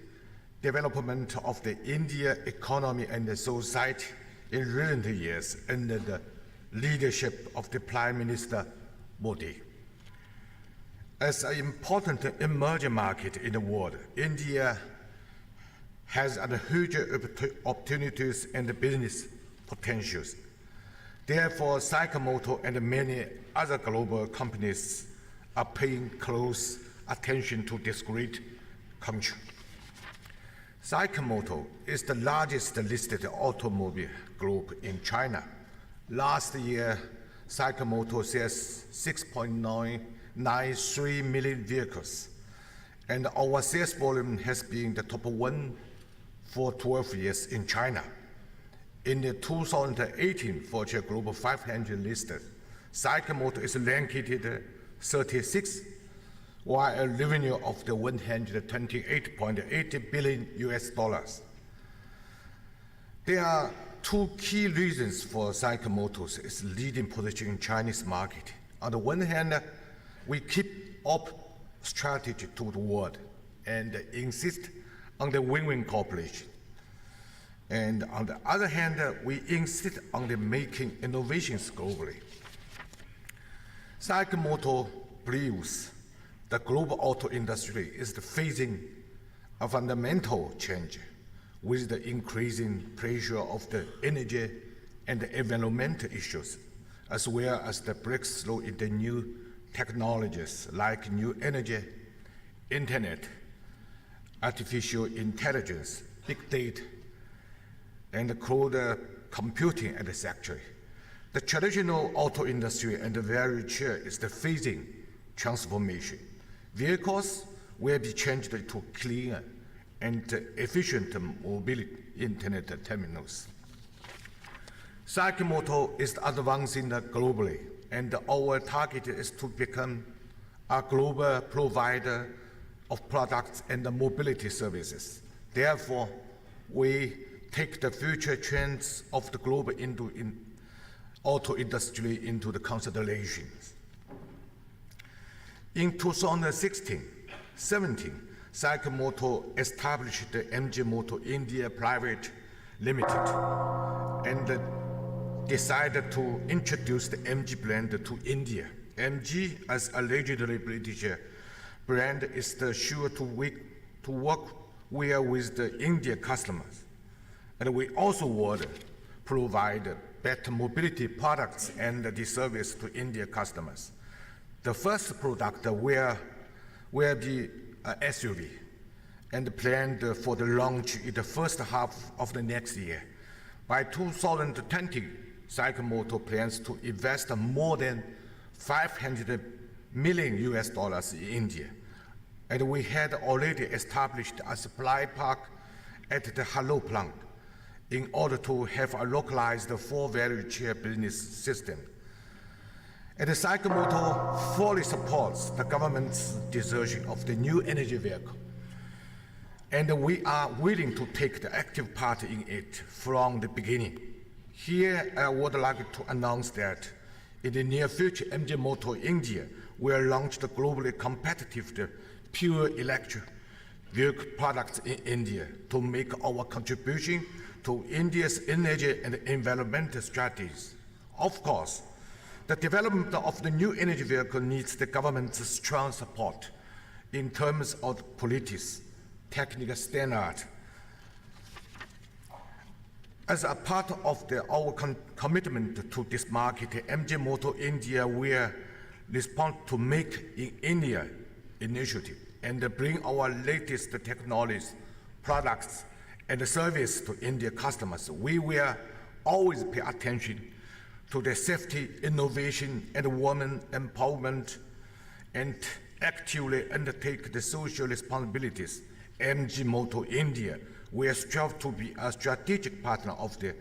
development of the India economy and the society in recent years under the leadership of the Prime Minister Modi. As an important emerging market in the world, India has huge opportunities and business potentials. Therefore, Sakamoto and many other global companies are paying close attention to this great country. Sakamoto is the largest listed automobile group in China. Last year, Sakamoto sells 6.993 million vehicles, and our sales volume has been the top one for 12 years in China. In the 2018 Fortune Global 500 list, Sakamoto is ranked 36, while a revenue of the $128.8 billion US. There are two key reasons for Sakamoto's leading position in Chinese market. On the one hand, we keep up strategy to the world and insist on the win-win cooperation. And on the other hand, we insist on the making innovations globally. Sakamoto believes the global auto industry is facing a fundamental change with the increasing pressure of the energy and the environmental issues, as well as the breakthrough in the new technologies like new energy, internet, artificial intelligence, big data, and cloud computing at the sector. The traditional auto industry and the value chain is facing transformation. Vehicles will be changed to cleaner and efficient mobility internet terminals. Sakamoto is advancing globally, and our target is to become a global provider of products and mobility services. Therefore, we take the future trends of the global auto industry into the considerations. In 2016-17, Sakamoto established the MG Motor India Private Limited and decided to introduce the MG brand to India. MG, as a legendary British brand, is sure to work well with the Indian customers. And we also would provide better mobility products and the service to Indian customers. The first product will be an SUV and planned for the launch in the first half of the next year. By 2020, Sakamoto plans to invest more than $500 million US in India. And we had already established a supply park at the Hello plant in order to have a localized full value chain business system. And Sakamoto fully supports the government's decision of the new energy vehicle. And we are willing to take the active part in it from the beginning. Here, I would like to announce that in the near future, MG Motor India will launch the globally competitive pure electric vehicle products in India to make our contribution to India's energy and environmental strategies. Of course, the development of the new energy vehicle needs the government's strong support in terms of politics, technical standard, As a part of our commitment to this market, MG Motor India will respond to Make in India initiative and bring our latest technologies, products, and service to Indian customers. We will always pay attention to the safety, innovation, and women empowerment, and actively undertake the social responsibilities. MG Motor India will strive to be a strategic partner of the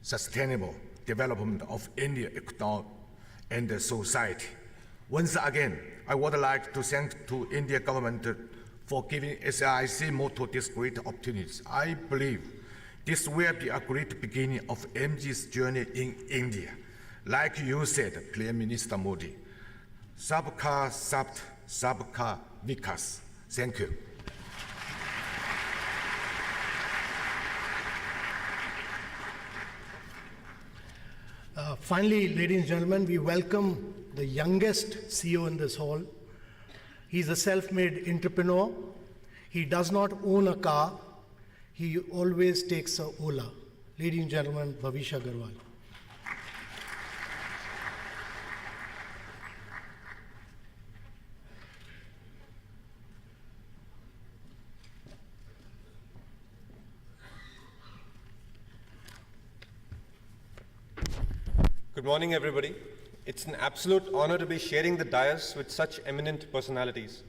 sustainable development of India economy and the society. Once again, I would like to thank to India government for giving SIC Motor this great opportunities. I believe this will be a great beginning of MG's journey in India. Like you said, Prime Minister Modi, Sabka Sabt, Sabka Vikas. Thank you. Finally, ladies and gentlemen, we welcome the youngest CEO in this hall. He's a self-made entrepreneur. He does not own a car. He always takes a Ola. Ladies and gentlemen, Bhavish Agarwal. Good morning, everybody. It's an absolute honor to be sharing the dais with such eminent personalities.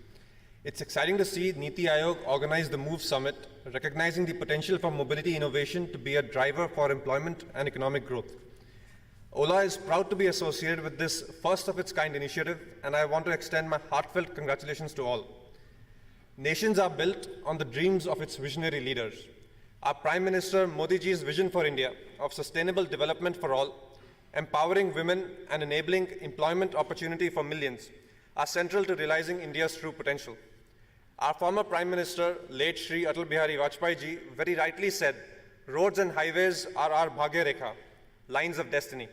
It's exciting to see Niti Aayog organize the MOVE Summit, recognizing the potential for mobility innovation to be a driver for employment and economic growth. Ola is proud to be associated with this first-of-its-kind initiative, and I want to extend my heartfelt congratulations to all. Nations are built on the dreams of its visionary leaders. Our Prime Minister Modi ji's vision for India of sustainable development for all, empowering women and enabling employment opportunity for millions are central to realizing India's true potential. Our former Prime Minister, late Shri Atal Bihari Vajpayee ji, very rightly said, roads and highways are our Bhagya Rekha, lines of destiny.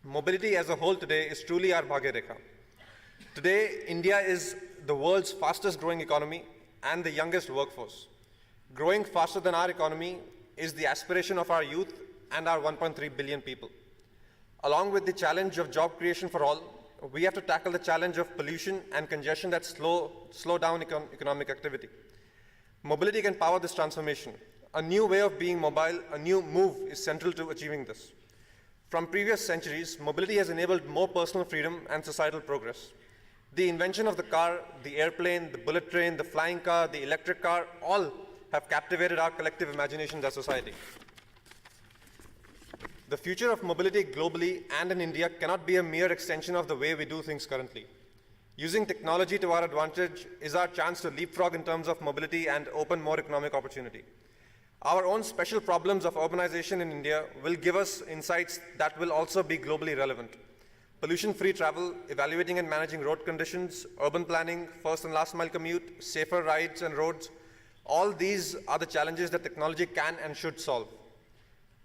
Mobility as a whole today is truly our Bhagya Rekha. Today, India is the world's fastest growing economy and the youngest workforce. Growing faster than our economy is the aspiration of our youth and our 1.3 billion people. Along with the challenge of job creation for all, we have to tackle the challenge of pollution and congestion that slow down economic activity. Mobility can power this transformation. A new way of being mobile, a new move is central to achieving this. From previous centuries, mobility has enabled more personal freedom and societal progress. The invention of the car, the airplane, the bullet train, the flying car, the electric car, all have captivated our collective imaginations as society. The future of mobility globally and in India cannot be a mere extension of the way we do things currently. Using technology to our advantage is our chance to leapfrog in terms of mobility and open more economic opportunity. Our own special problems of urbanization in India will give us insights that will also be globally relevant. Pollution-free travel, evaluating and managing road conditions, urban planning, first and last mile commute, safer rides and roads, all these are the challenges that technology can and should solve.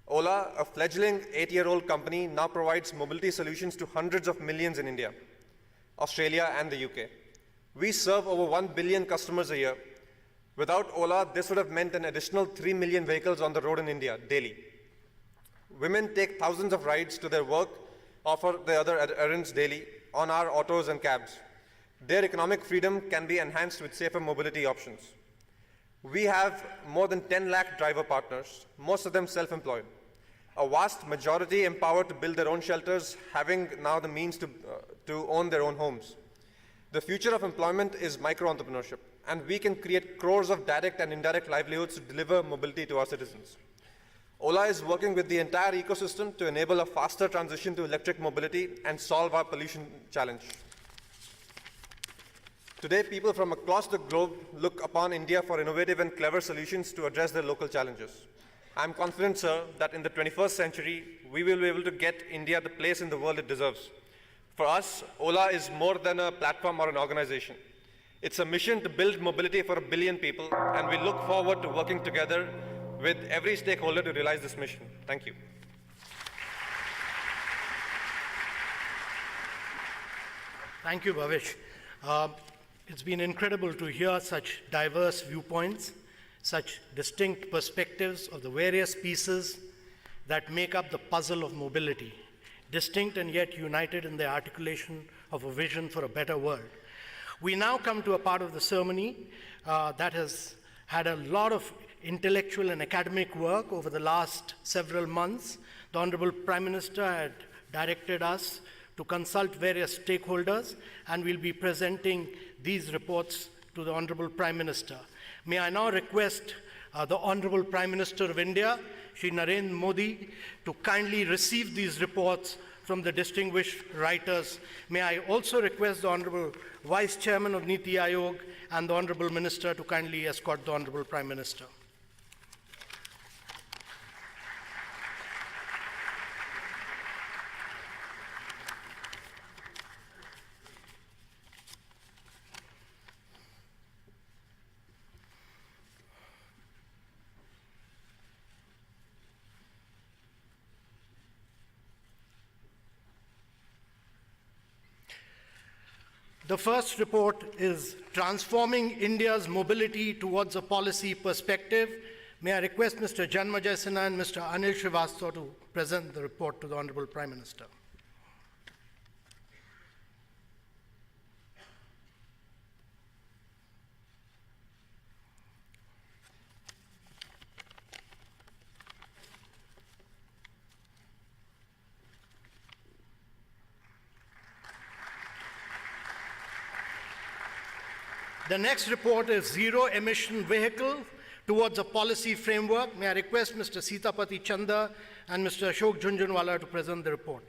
Ola, a fledgling 8-year-old company, now provides mobility solutions to hundreds of millions in India, Australia, and the UK. We serve over 1 billion customers a year. Without Ola, this would have meant an additional 3 million vehicles on the road in India daily. Women take thousands of rides to their work or for their other errands daily on our autos and cabs. Their economic freedom can be enhanced with safer mobility options. We have more than 10 lakh driver partners, most of them self-employed. A vast majority empowered to build their own shelters, having now the means to own their own homes. The future of employment is micro-entrepreneurship, and we can create crores of direct and indirect livelihoods to deliver mobility to our citizens. Ola is working with the entire ecosystem to enable a faster transition to electric mobility and solve our pollution challenge. Today, people from across the globe look upon India for innovative and clever solutions to address their local challenges. I'm confident, sir, that in the 21st century, we will be able to get India the place in the world it deserves. For us, Ola is more than a platform or an organization. It's a mission to build mobility for 1 billion people, and we look forward to working together with every stakeholder to realize this mission. Thank you. Thank you, Bhavish. It's been incredible to hear such diverse viewpoints, such distinct perspectives of the various pieces that make up the puzzle of mobility, distinct and yet united in the articulation of a vision for a better world. We now come to a part of the ceremony that has had a lot of intellectual and academic work over the last several months. The Honorable Prime Minister had directed us to consult various stakeholders, and we'll be presenting these reports to the Honorable Prime Minister. May I now request the Honorable Prime Minister of India, Shri Narendra Modi, to kindly receive these reports from the distinguished writers. May I also request the Honorable Vice Chairman of Niti Aayog and the Honorable Minister to kindly escort the Honorable Prime Minister. The first report is Transforming India's Mobility Towards a Policy Perspective. May I request Mr. Janma Jaisana and Mr. Anil Srivastava to present the report to the Honorable Prime Minister. The next report is Zero Emission Vehicle Towards a Policy Framework. May I request Mr. Sitapati Chanda and Mr. Ashok Jhunjhunwala to present the report.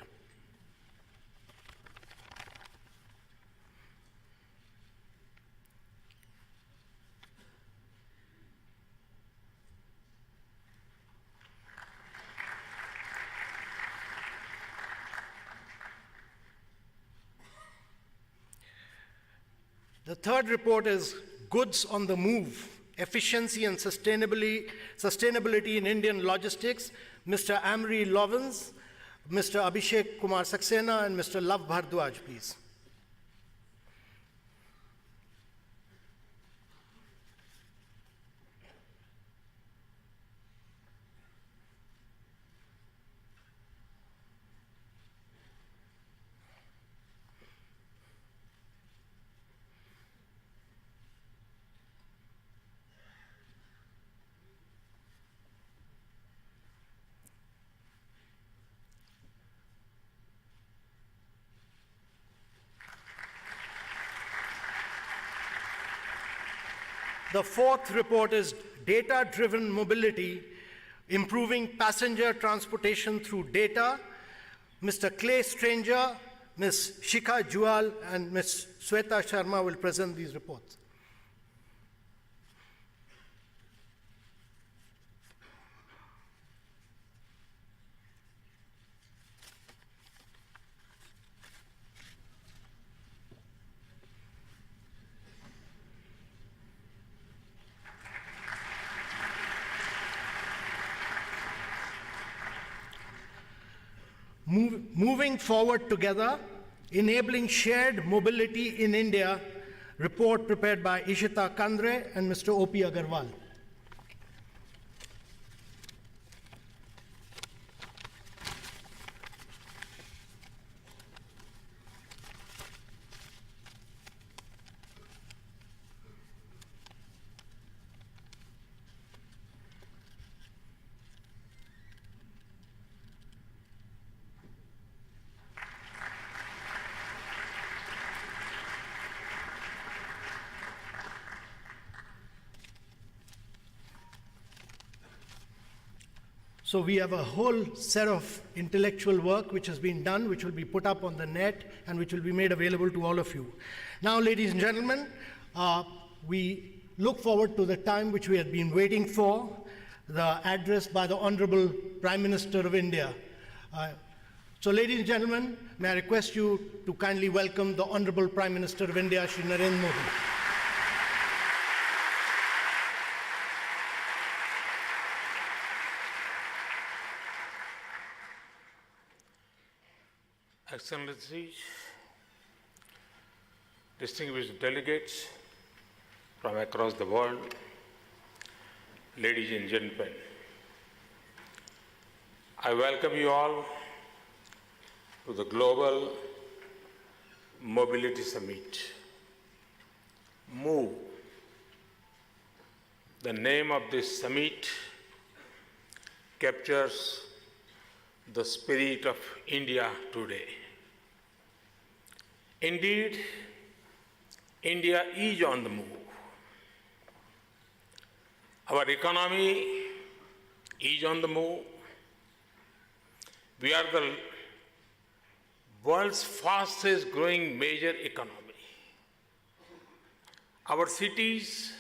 The third report is Goods on the Move, Efficiency and Sustainability in Indian Logistics. Mr. Amri Lovins, Mr. Abhishek Kumar Saxena, and Mr. Lav Bhardwaj, please. The fourth report is Data-Driven Mobility, Improving Passenger Transportation Through Data. Mr. Clay Stranger, Ms. Shikha Jual, and Ms. Sweta Sharma will present these reports. Moving Forward Together, Enabling Shared Mobility in India, report prepared by Ishita Kandre and Mr. O.P. Agarwal. So we have a whole set of intellectual work which has been done, which will be put up on the net and which will be made available to all of you. Now, ladies and gentlemen, we look forward to the time which we have been waiting for, the address by the Honorable Prime Minister of India. So, ladies and gentlemen, may I request you to kindly welcome the Honorable Prime Minister of India, Shri Narendra Modi. Excellencies, distinguished delegates from across the world, ladies and gentlemen, I welcome you all to the Global Mobility Summit. MOVE. The name of this summit captures the spirit of India today. Indeed, India is on the move. Our economy is on the move. We are the world's fastest growing major economy. Our cities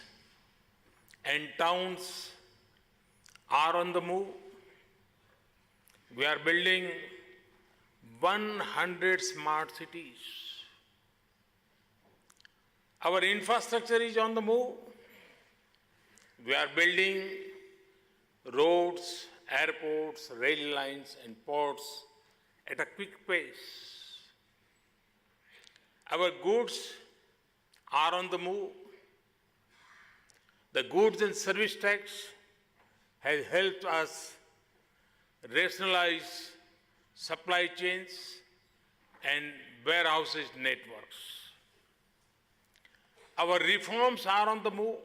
and towns are on the move. We are building 100 smart cities. Our infrastructure is on the move. We are building roads, airports, rail lines, and ports at a quick pace. Our goods are on the move. The goods and service tax has helped us rationalize supply chains and warehouses networks. Our reforms are on the move.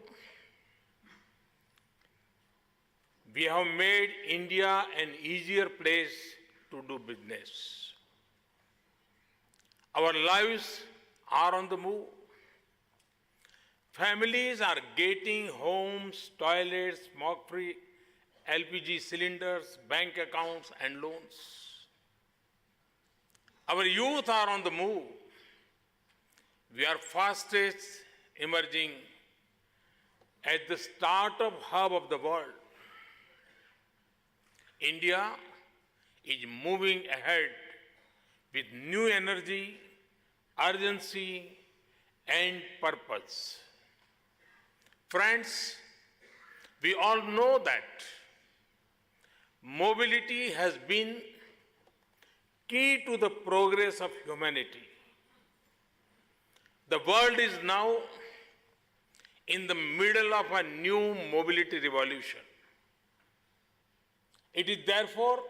We have made India an easier place to do business. Our lives are on the move. Families are getting homes, toilets, smoke-free LPG cylinders, bank accounts, and loans. Our youth are on the move. We are fastest emerging as the startup hub of the world. India is moving ahead with new energy, urgency, and purpose. Friends, we all know that mobility has been key to the progress of humanity. The world is now in the middle of a new mobility revolution. It is therefore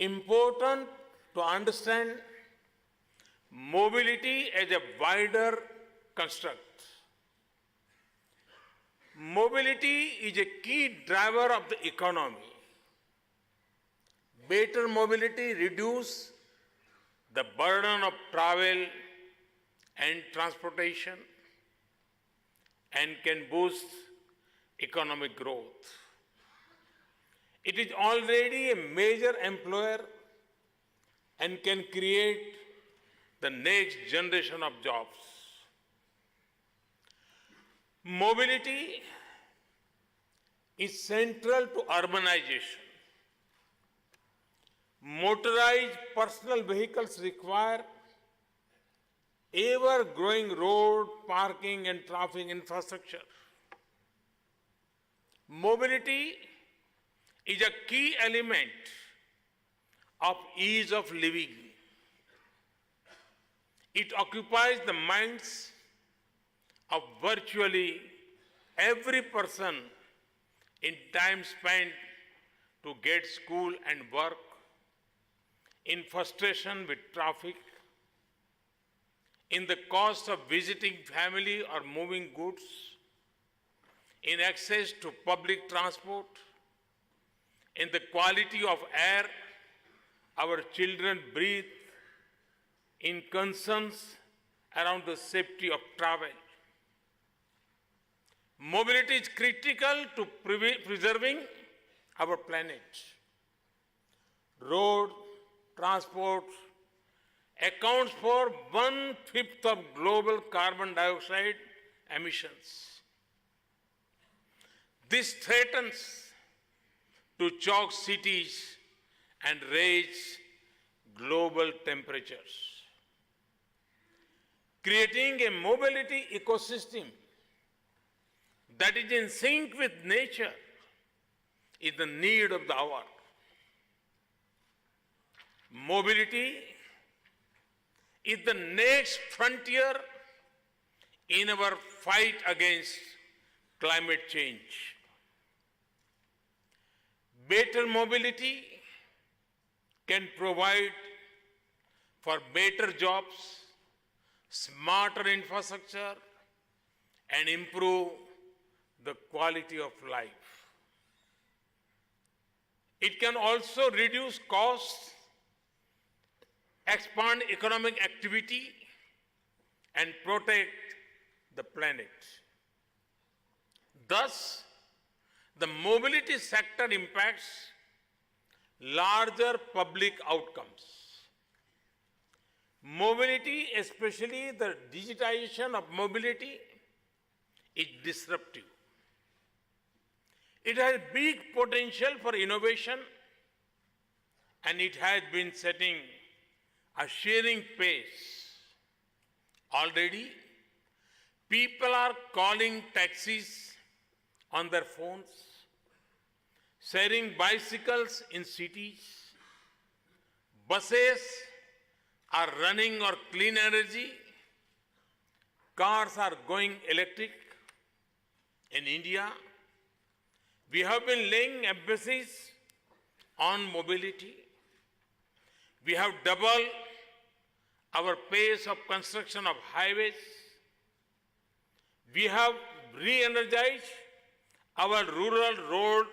important to understand mobility as a wider construct. Mobility is a key driver of the economy. Better mobility reduces the burden of travel and transportation and can boost economic growth. It is already a major employer and can create the next generation of jobs. Mobility is central to urbanization. Motorized personal vehicles require ever-growing road, parking, and traffic infrastructure. Mobility is a key element of ease of living. It occupies the minds of virtually every person in time spent to get school and work, in frustration with traffic, in the cost of visiting family or moving goods, in access to public transport, in the quality of air our children breathe, in concerns around the safety of travel. Mobility is critical to preserving our planet. Road transport accounts for 1/5 of global carbon dioxide emissions. This threatens to choke cities and raise global temperatures. Creating a mobility ecosystem that is in sync with nature is the need of the hour. Mobility is the next frontier in our fight against climate change. Better mobility can provide for better jobs, smarter infrastructure, and improve the quality of life. It can also reduce costs, expand economic activity, and protect the planet. Thus, the mobility sector impacts larger public outcomes. Mobility, especially the digitization of mobility, is disruptive. It has big potential for innovation, and it has been setting a sharing pace. Already, people are calling taxis on their phones, sharing bicycles in cities, buses are running on clean energy, cars are going electric. In India, we have been laying emphasis on mobility. We have doubled our pace of construction of highways. We have re-energized our rural road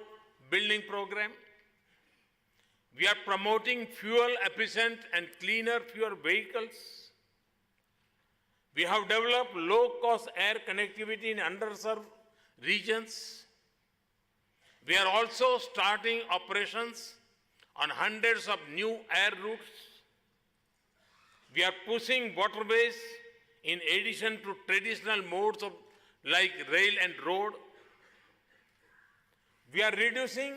building program. We are promoting fuel-efficient and cleaner fuel vehicles. We have developed low-cost air connectivity in underserved regions. We are also starting operations on hundreds of new air routes. We are pushing waterways in addition to traditional modes of like rail and road. We are reducing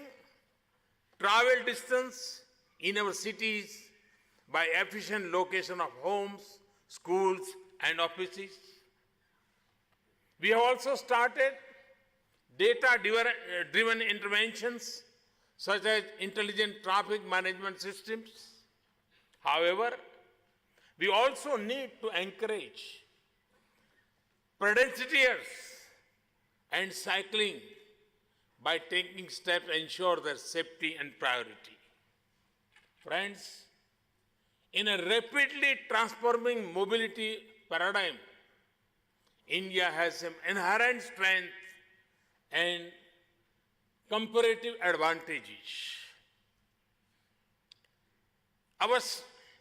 travel distance in our cities by efficient location of homes, schools, and offices. We have also started data-driven interventions such as intelligent traffic management systems. However, we also need to encourage pedestrians and cycling by taking steps to ensure their safety and priority. Friends, in a rapidly transforming mobility paradigm, India has some inherent strength and comparative advantages. Our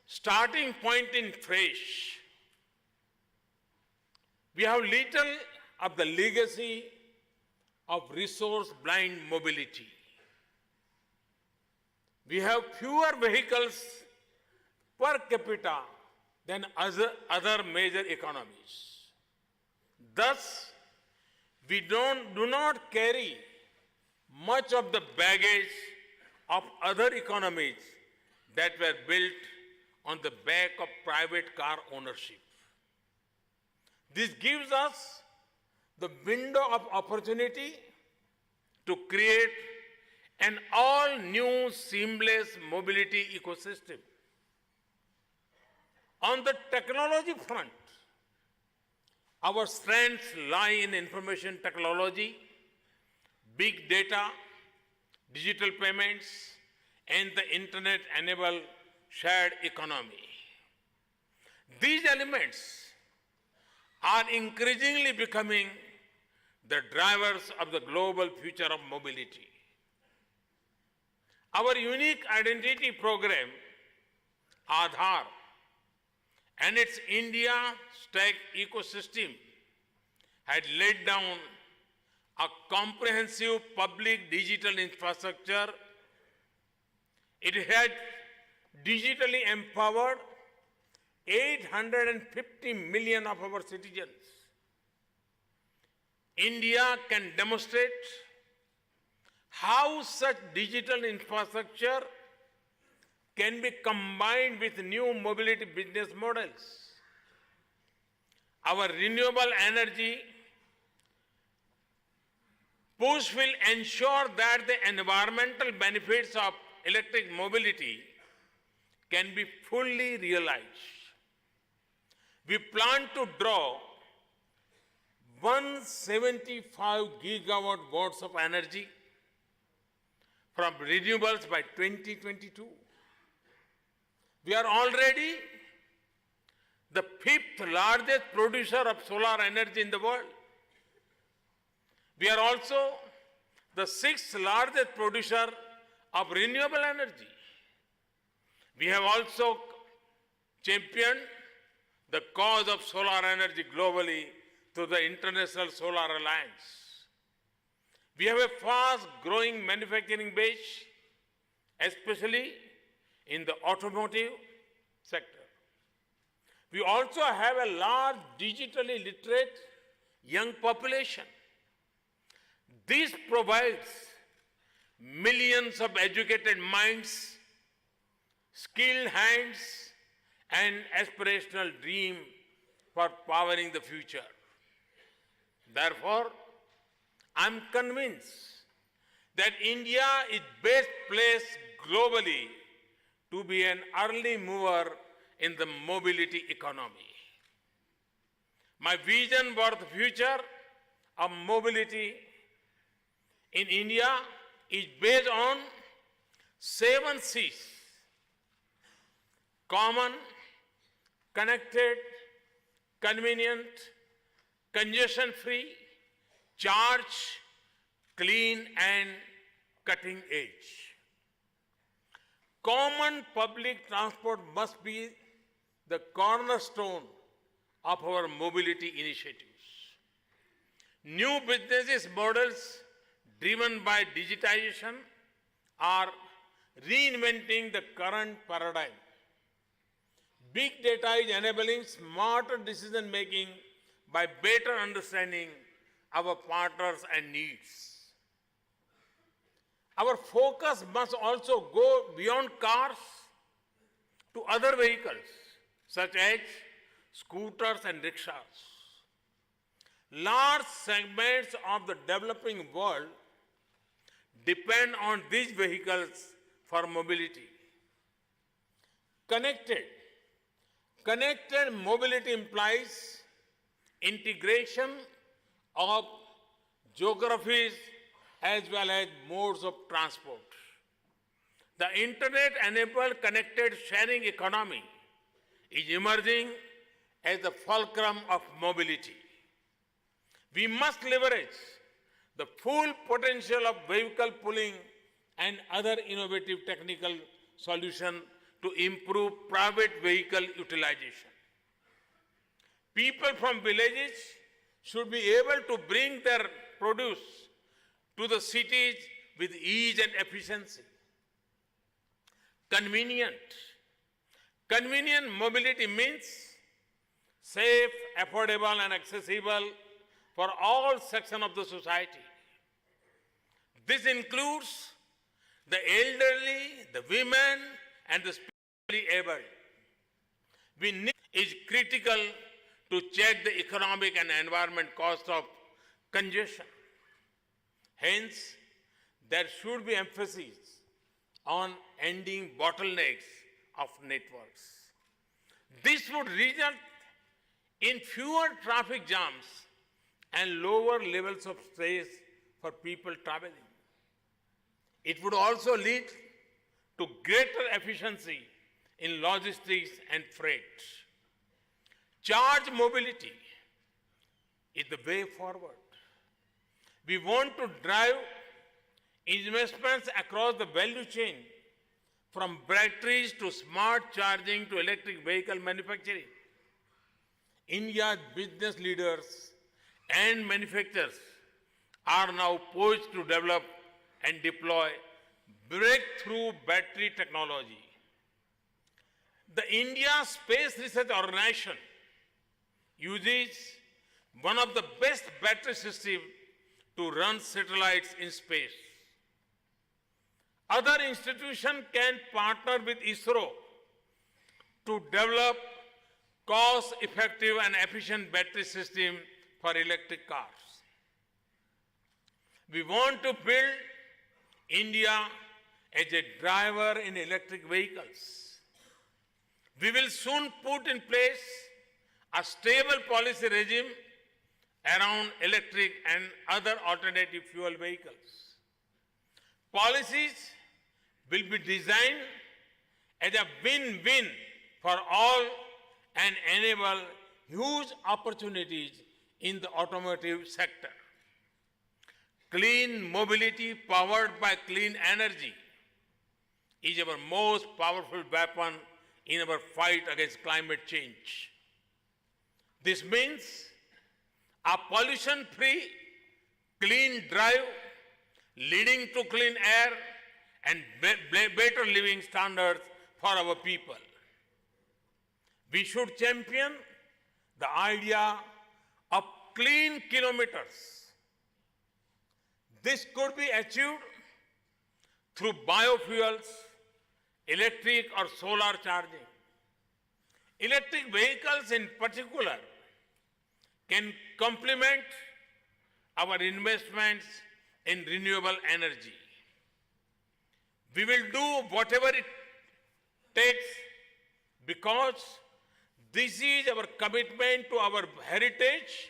starting point is fresh. We have little of the legacy of resource-blind mobility. We have fewer vehicles per capita than other major economies. Thus, we do not carry much of the baggage of other economies that were built on the back of private car ownership. This gives us the window of opportunity to create an all-new seamless mobility ecosystem. On the technology front, our strengths lie in information technology, big data, digital payments, and the internet-enabled shared economy. These elements are increasingly becoming the drivers of the global future of mobility. Our unique identity program, Aadhaar, and its India Stack ecosystem had laid down a comprehensive public digital infrastructure. It had digitally empowered 850 million of our citizens. India can demonstrate how such digital infrastructure can be combined with new mobility business models. Our renewable energy push will ensure that the environmental benefits of electric mobility can be fully realized. We plan to draw 175 gigawatt watts of energy from renewables by 2022. We are already the 5th largest producer of solar energy in the world. We are also the 6th largest producer of renewable energy. We have also championed the cause of solar energy globally through the International Solar Alliance. We have a fast-growing manufacturing base, especially in the automotive sector. We also have a large digitally literate young population. This provides millions of educated minds, skilled hands, and aspirational dream for powering the future. Therefore, I'm convinced that India is best placed globally to be an early mover in the mobility economy. My vision for the future of mobility in India is based on 7 C's: common, connected, convenient, congestion-free, charge, clean, and cutting edge. Common public transport must be the cornerstone of our mobility initiatives. New business models driven by digitization are reinventing the current paradigm. Big data is enabling smarter decision making by better understanding our partners and needs. Our focus must also go beyond cars to other vehicles, such as scooters and rickshaws. Large segments of the developing world depend on these vehicles for mobility. Connected mobility implies integration of geographies as well as modes of transport. The internet-enabled connected sharing economy is emerging as the fulcrum of mobility. We must leverage the full potential of vehicle pooling and other innovative technical solutions to improve private vehicle utilization. People from villages should be able to bring their produce to the cities with ease and efficiency. Convenient mobility means safe, affordable, and accessible for all sections of the society. This includes the elderly, the women, and the spiritually able. Is critical to check the economic and environment cost of congestion. Hence, there should be emphasis on ending bottlenecks of networks. This would result in fewer traffic jams and lower levels of stress for people traveling. It would also lead to greater efficiency in logistics and freight. Charge mobility is the way forward. We want to drive investments across the value chain, from batteries to smart charging to electric vehicle manufacturing. India's business leaders and manufacturers are now poised to develop and deploy breakthrough battery technology. The India Space Research Organization uses one of the best battery systems to run satellites in space. Other institutions can partner with ISRO to develop cost-effective and efficient battery systems for electric cars. We want to build India as a driver in electric vehicles. We will soon put in place a stable policy regime around electric and other alternative fuel vehicles. Policies will be designed as a win-win for all and enable huge opportunities in the automotive sector. Clean mobility powered by clean energy is our most powerful weapon in our fight against climate change. This means a pollution-free, clean drive leading to clean air and better living standards for our people. We should champion the idea of clean kilometers. This could be achieved through biofuels, electric or solar charging. Electric vehicles in particular can complement our investments in renewable energy. We will do whatever it takes because this is our commitment to our heritage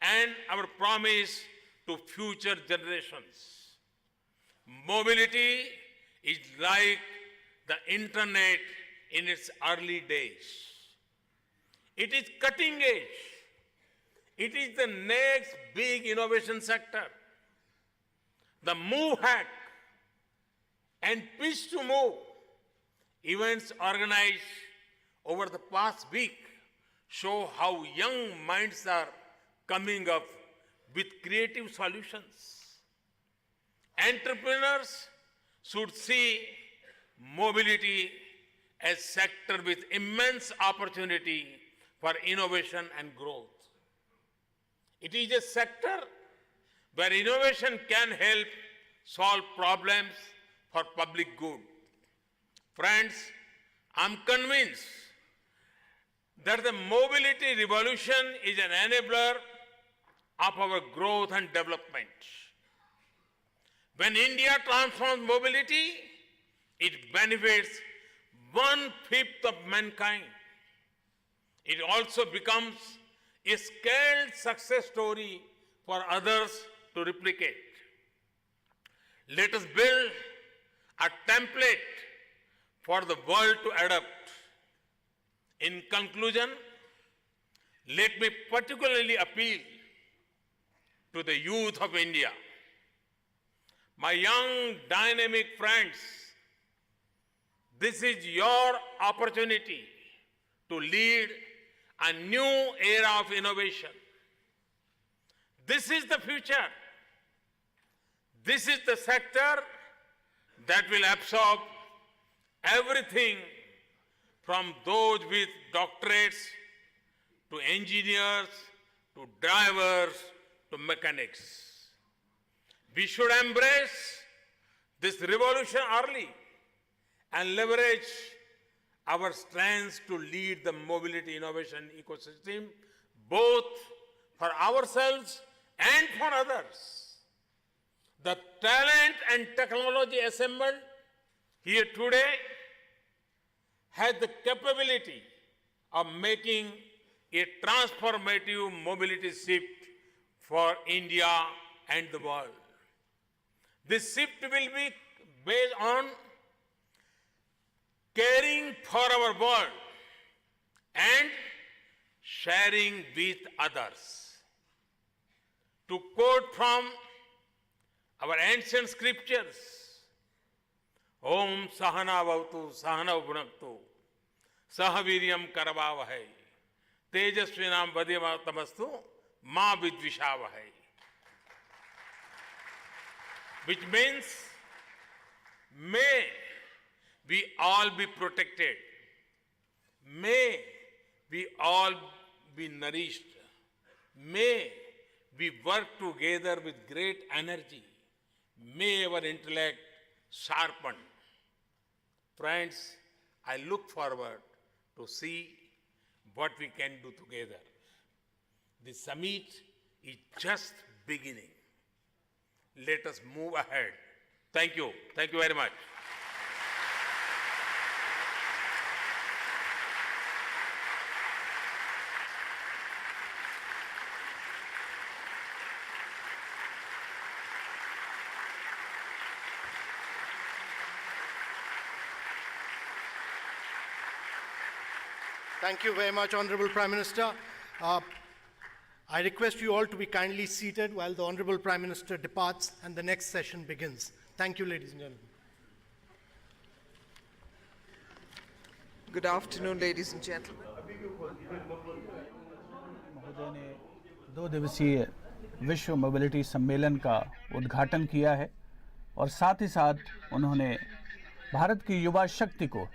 and our promise to future generations. Mobility is like the internet in its early days. It is cutting edge. It is the next big innovation sector. The Move Hack and Pitch to Move events organized over the past week show how young minds are coming up with creative solutions. Entrepreneurs should see mobility as a sector with immense opportunity for innovation and growth. It is a sector where innovation can help solve problems for public good. Friends, I'm convinced that the mobility revolution is an enabler of our growth and development. When India transforms mobility, it benefits 1/5 of mankind. It also becomes a scaled success story for others to replicate. Let us build a template for the world to adopt. In conclusion, let me particularly appeal to the youth of India. My young, dynamic friends, this is your opportunity to lead a new era of innovation. This is the future. This is the sector that will absorb everything from those with doctorates to engineers to drivers to mechanics. We should embrace this revolution early and leverage our strengths to lead the mobility innovation ecosystem, both for ourselves and for others. The talent and technology assembled here today has the capability of making a transformative mobility shift for India and the world. This shift will be based on caring for our world and sharing with others. To quote from our ancient scriptures, Om Sahana Vavtu Sahana Bhunaktu Sahaviryam Karavavahai Tejasvinam Vadyamatamastu Ma Vidvishavahai. Which means, may we all be protected. May we all be nourished. May we work together with great energy. May our intellect sharpen. Friends, I look forward to see what we can do together. The summit is just beginning. Let us move ahead. Thank you. Thank you very much. Thank you very much, Honorable Prime Minister. I request you all to be kindly seated while the Honorable Prime Minister departs and the next session begins. Thank you, ladies and gentlemen. Good afternoon, ladies and gentlemen. महोदय ने 2 दिवसीय विश्व mobility सम्मेलन का उद्घाटन किया है और साथ ही साथ उन्होंने भारत की युवा शक्ति को